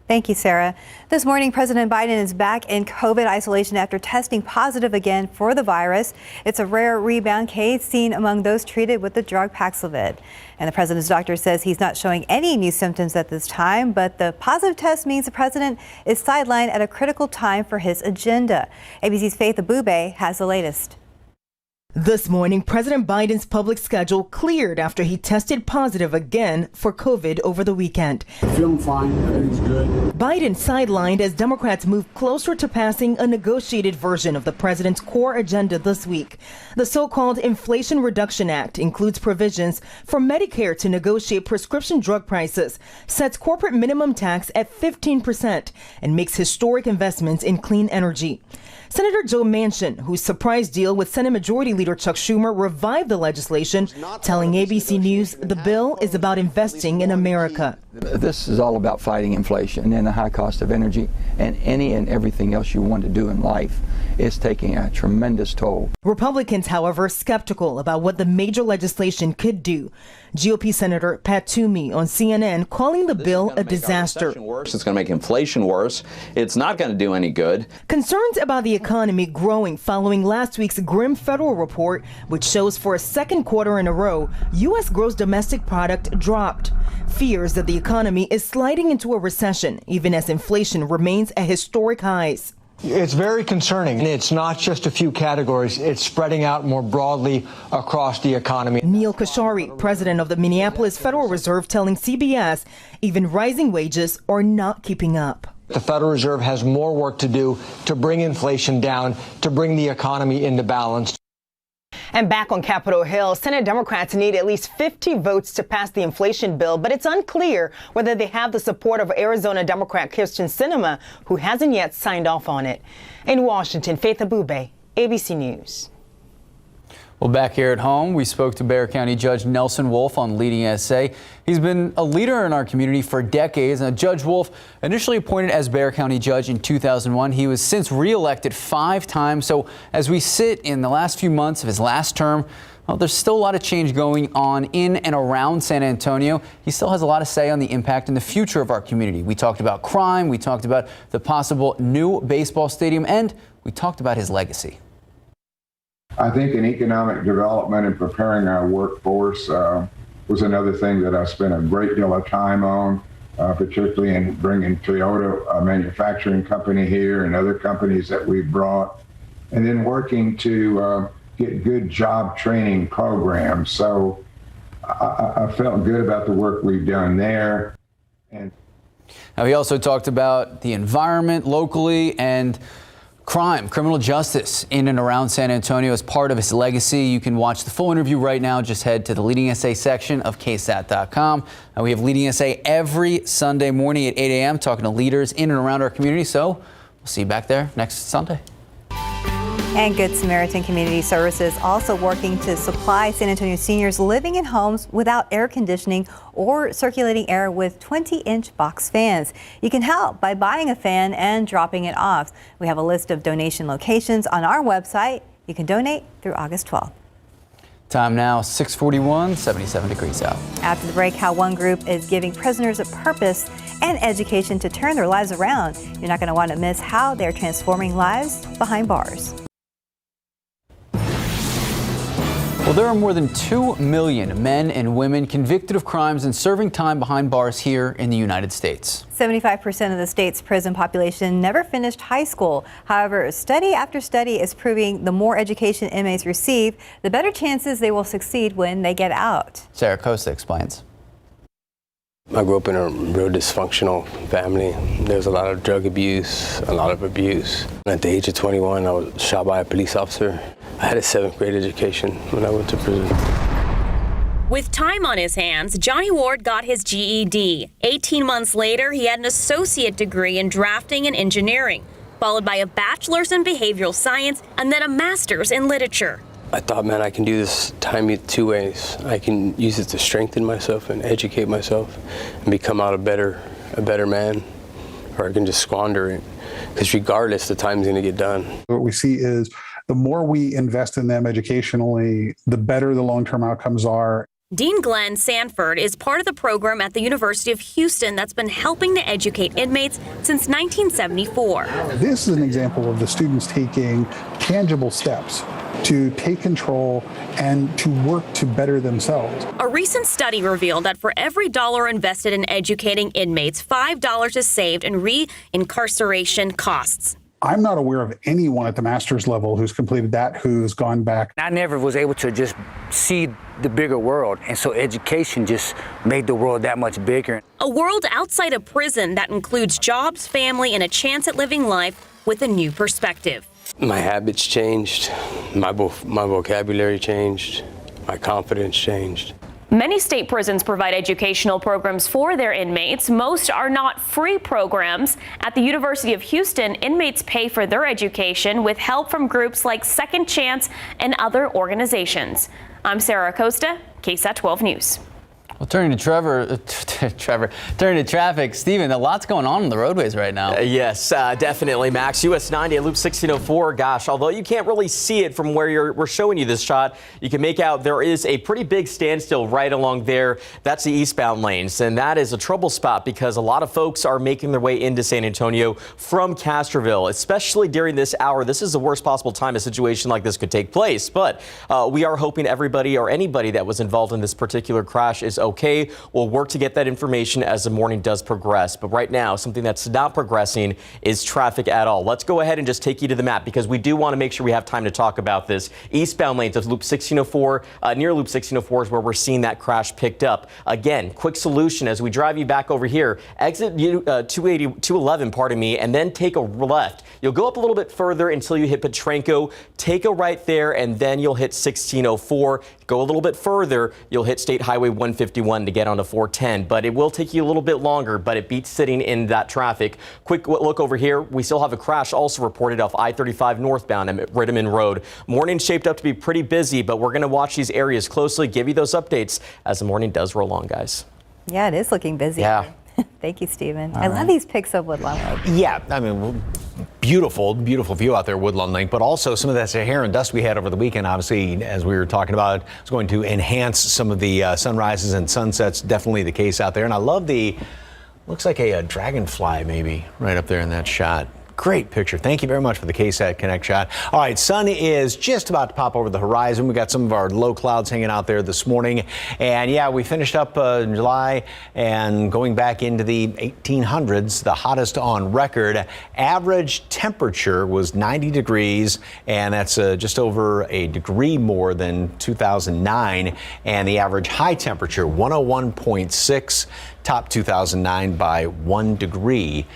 Thank you, Sarah. This morning, President Biden is back in COVID isolation after testing positive again for the virus. It's a rare rebound case seen among those treated with the drug Paxlovid. And the president's doctor says he's not showing any new symptoms at this time, but the positive test means the president is sidelined at a critical time for his agenda. ABC's Faith Abube has the latest. This morning, President Biden's public schedule cleared after he tested positive again for COVID over the weekend. Feeling fine, everything's good. Biden sidelined as Democrats move closer to passing a negotiated version of the president's core agenda this week. The so-called Inflation Reduction Act includes provisions for Medicare to negotiate prescription drug prices, sets corporate minimum tax at 15%, and makes historic investments in clean energy. Senator Joe Manchin, whose surprise deal with Senate Majority Leader Chuck Schumer revived the legislation, telling ABC News the bill is about investing in America. This is all about fighting inflation and the high cost of energy and any and everything else you want to do in life. It's taking a tremendous toll. Republicans, however, skeptical about what the major legislation could do. GOP Senator Pat Toomey on CNN calling the bill a disaster. It's going to make inflation worse. It's not going to do any good. Concerns about the economy growing following last week's grim federal report, which shows for a second quarter in a row, U.S. gross domestic product dropped. fears that the economy is sliding into a recession, even as inflation remains at historic highs. It's very concerning. And it's not just a few categories. It's spreading out more broadly across the economy. Neil Kashari, president of the Minneapolis Federal Reserve, telling CBS even rising wages are not keeping up. The Federal Reserve has more work to do to bring inflation down, to bring the economy into balance. And back on Capitol Hill, Senate Democrats need at least 50 votes to pass the inflation bill, but it's unclear whether they have the support of Arizona Democrat Kirsten Sinema, who hasn't yet signed off on it. In Washington, Faith Abube, ABC News. Well, back here at home, we spoke to Bexar County Judge Nelson Wolf on Leading SA. He's been a leader in our community for decades. And Judge Wolf, initially appointed as Bexar County Judge in 2001, he was since re-elected 5 times. So as we sit in the last few months of his last term, well, there's still a lot of change going on in and around San Antonio. He still has a lot to say on the impact and the future of our community. We talked about crime, we talked about the possible new baseball stadium, and we talked about his legacy. I think in economic development and preparing our workforce was another thing that I spent a great deal of time on, particularly in bringing Toyota, a manufacturing company here, and other companies that we brought, and then working to get good job training programs. So I felt good about the work we've done there. And now, he also talked about the environment locally and crime, criminal justice in and around San Antonio as part of his legacy. You can watch the full interview right now. Just head to the Leading SA section of KSAT.com. We have Leading SA every Sunday morning at 8 a.m. talking to leaders in and around our community. So we'll see you back there next Sunday. And Good Samaritan Community Services also working to supply San Antonio seniors living in homes without air conditioning or circulating air with 20-inch box fans. You can help by buying a fan and dropping it off. We have a list of donation locations on our website. You can donate through August 12th. Time now, 6:41, 77 degrees out. After the break, how one group is giving prisoners a purpose and education to turn their lives around. You're not going to want to miss how they're transforming lives behind bars. Well, there are more than 2 million men and women convicted of crimes and serving time behind bars here in the United States. 75% of the state's prison population never finished high school. However, study after study is proving the more education inmates receive, the better chances they will succeed when they get out. Sarah Costa explains. I grew up in a real dysfunctional family. There was a lot of drug abuse, a lot of abuse. At the age of 21, I was shot by a police officer. I had a 7th grade education when I went to prison. With time on his hands, Johnny Ward got his GED. 18 months later, he had an associate degree in drafting and engineering, followed by a bachelor's in behavioral science and then a master's in literature. I thought, man, I can do this time 2 ways. I can use it to strengthen myself and educate myself and become out a better man, or I can just squander it. Because regardless, the time's going to get done. What we see is the more we invest in them educationally, the better the long-term outcomes are. Dean Glenn Sanford is part of the program at the University of Houston that's been helping to educate inmates since 1974. This is an example of the students taking tangible steps to take control and to work to better themselves. A recent study revealed that for every dollar invested in educating inmates, $5 is saved in re-incarceration costs. I'm not aware of anyone at the master's level who's completed that who's gone back. I never was able to just see the bigger world, and so education just made the world that much bigger. A world outside of prison that includes jobs, family, and a chance at living life with a new perspective. My habits changed, my vocabulary changed, my confidence changed. Many state prisons provide educational programs for their inmates. Most are not free programs. At the University of Houston, inmates pay for their education with help from groups like Second Chance and other organizations. I'm Sarah Costa, KSAT 12 News. Well, turning to turning to traffic, Stephen, a lot's going on the roadways right now. Yes, definitely, Max. US 90 at Loop 1604. Gosh, although you can't really see it from where we're showing you this shot, you can make out there is a pretty big standstill right along there. That's the eastbound lanes, and that is a trouble spot because a lot of folks are making their way into San Antonio from Castroville, especially during this hour. This is the worst possible time a situation like this could take place, but we are hoping everybody or anybody that was involved in this particular crash is okay. okay. We'll work to get that information as the morning does progress. But right now, something that's not progressing is traffic at all. Let's go ahead and just take you to the map because we do want to make sure we have time to talk about this. Eastbound lanes of Loop 1604, near Loop 1604 is where we're seeing that crash picked up. Again, quick solution as we drive you back over here. Exit 211, pardon me, and then take a left. You'll go up a little bit further until you hit Petrenko. Take a right there, and then you'll hit 1604. Go a little bit further, you'll hit State Highway 151 to get onto 410. But it will take you a little bit longer, but it beats sitting in that traffic. Quick look over here. We still have a crash also reported off I-35 northbound at Rittman Road. Morning's shaped up to be pretty busy, but we're going to watch these areas closely, give you those updates as the morning does roll on, guys. Yeah, it is looking busy. Yeah. Thank you, Stephen. I love these pics of Woodlawn Lake. Yeah, I mean, beautiful view out there, Woodlawn Lake, but also some of that Sahara and dust we had over the weekend, obviously, as we were talking about, it's going to enhance some of the sunrises and sunsets. Definitely the case out there. And I love looks like a dragonfly maybe right up there in that shot. Great picture. Thank you very much for the KSAT Connect shot. All right, sun is just about to pop over the horizon. We got some of our low clouds hanging out there this morning. And yeah, we finished up in July and going back into the 1800s, the hottest on record. Average temperature was 90 degrees, and that's just over a degree more than 2009. And the average high temperature, 101.6, topped 2009 by 1 degree.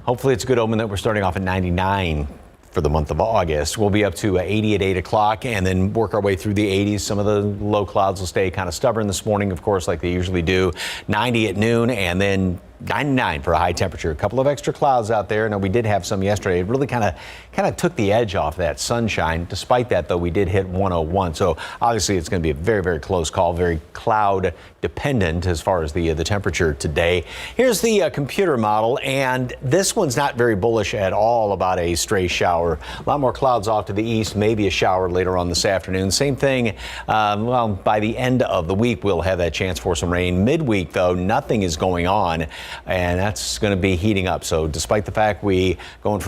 Hopefully it's a good omen that we're starting off at 99 for the month of August. We'll be up to 80 at 8 o'clock and then work our way through the 80s. Some of the low clouds will stay kind of stubborn this morning, of course, like they usually do. 90 at noon and then 99 for a high temperature. A couple of extra clouds out there. Now, we did have some yesterday. It really kind of took the edge off that sunshine. Despite that, though, we did hit 101. So obviously it's going to be a very, very close call, very cloud dependent as far as the temperature today. Here's the computer model, and this one's not very bullish at all about a stray shower. A lot more clouds off to the east, maybe a shower later on this afternoon. Same thing, well, by the end of the week, we'll have that chance for some rain. Midweek, though, nothing is going on, and that's going to be heating up. So despite the fact we're going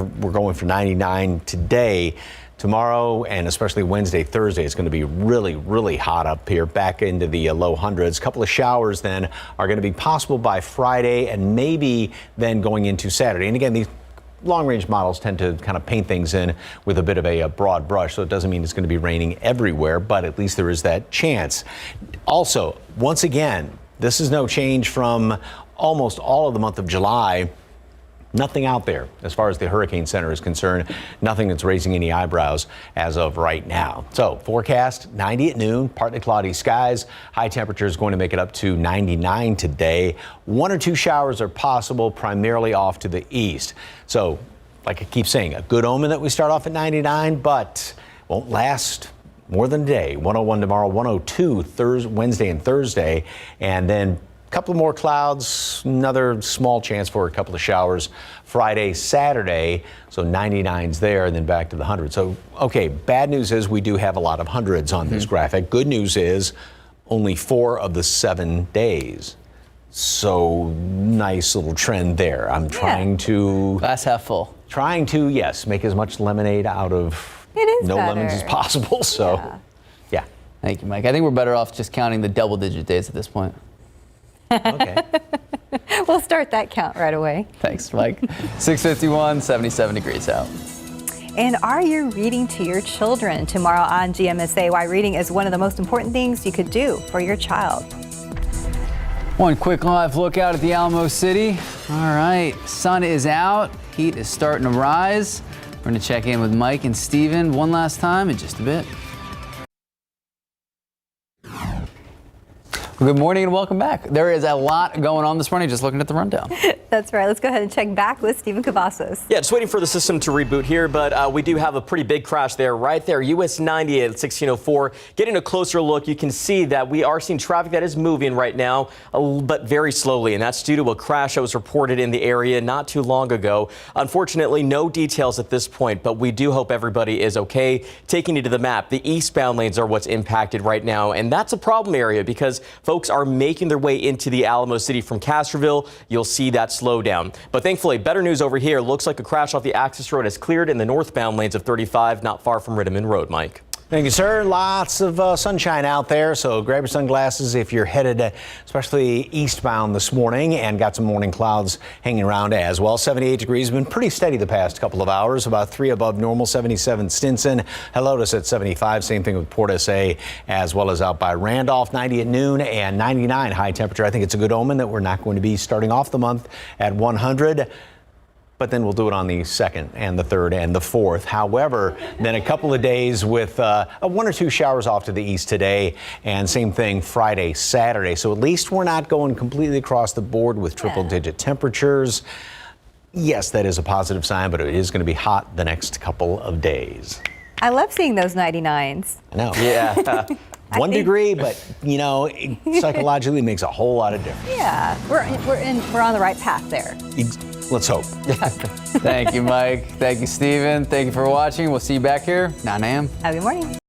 for 99 today, tomorrow and especially Wednesday, Thursday, it's going to be really, really hot up here, back into the low hundreds. A couple of showers then are going to be possible by Friday and maybe then going into Saturday. And again, these long-range models tend to kind of paint things in with a bit of a broad brush, so it doesn't mean it's going to be raining everywhere, but at least there is that chance. Also, once again, this is no change from almost all of the month of July. Nothing out there as far as the Hurricane Center is concerned. Nothing that's raising any eyebrows as of right now. So forecast 90 at noon, partly cloudy skies. High temperature is going to make it up to 99 today. 1 or 2 showers are possible, primarily off to the east. So like I keep saying, a good omen that we start off at 99, but won't last more than a day. 101 tomorrow, 102 Wednesday and Thursday, and then a couple more clouds, another small chance for a couple of showers Friday, Saturday, so 99's there, and then back to the 100. So, okay, bad news is we do have a lot of hundreds on this graphic. Good news is only 4 of the 7 days. So, nice little trend there. I'm trying to... Glass half full. Trying to, yes, make as much lemonade out of no lemons as possible, so, yeah. Thank you, Mike. I think we're better off just counting the double-digit days at this point. Okay. We'll start that count right away. Thanks, Mike. 6:51, 77 degrees out. And are you reading to your children? Tomorrow on GMSA, why reading is one of the most important things you could do for your child. One quick live look out at the Alamo City. All right, sun is out, heat is starting to rise. We're going to check in with Mike and Steven one last time in just a bit. Well, good morning and welcome back. There is a lot going on this morning, just looking at the rundown. That's right. Let's go ahead and check back with Stephen Cavazos. Yeah, just waiting for the system to reboot here, but we do have a pretty big crash there, right there. US 90 at 1604. Getting a closer look, you can see that we are seeing traffic that is moving right now, but very slowly, and that's due to a crash that was reported in the area not too long ago. Unfortunately, no details at this point, but we do hope everybody is okay. Taking you to the map, the eastbound lanes are what's impacted right now, and that's a problem area because folks are making their way into the Alamo City from Castroville. You'll see that slow down. But thankfully, better news over here. Looks like a crash off the access road has cleared in the northbound lanes of 35, not far from Rittman Road, Mike. Thank you, sir. Lots of sunshine out there, so grab your sunglasses if you're headed, especially eastbound this morning, and got some morning clouds hanging around as well. 78 degrees, been pretty steady the past couple of hours, about 3 above normal. 77 Stinson, Helotes at 75. Same thing with Port SA, as well as out by Randolph. 90 at noon and 99 high temperature. I think it's a good omen that we're not going to be starting off the month at 100. But then we'll do it on the 2nd and the 3rd and the 4th. However, then a couple of days with 1 or 2 showers off to the east today, and same thing Friday, Saturday. So at least we're not going completely across the board with triple-digit temperatures. Yes, that is a positive sign, but it is going to be hot the next couple of days. I love seeing those 99s. I know. Yeah. 1 degree, but you know, it psychologically makes a whole lot of difference. Yeah, we're on the right path there. Let's hope. Thank you, Mike. Thank you, Stephen. Thank you for watching. We'll see you back here 9 a.m. Have a good morning.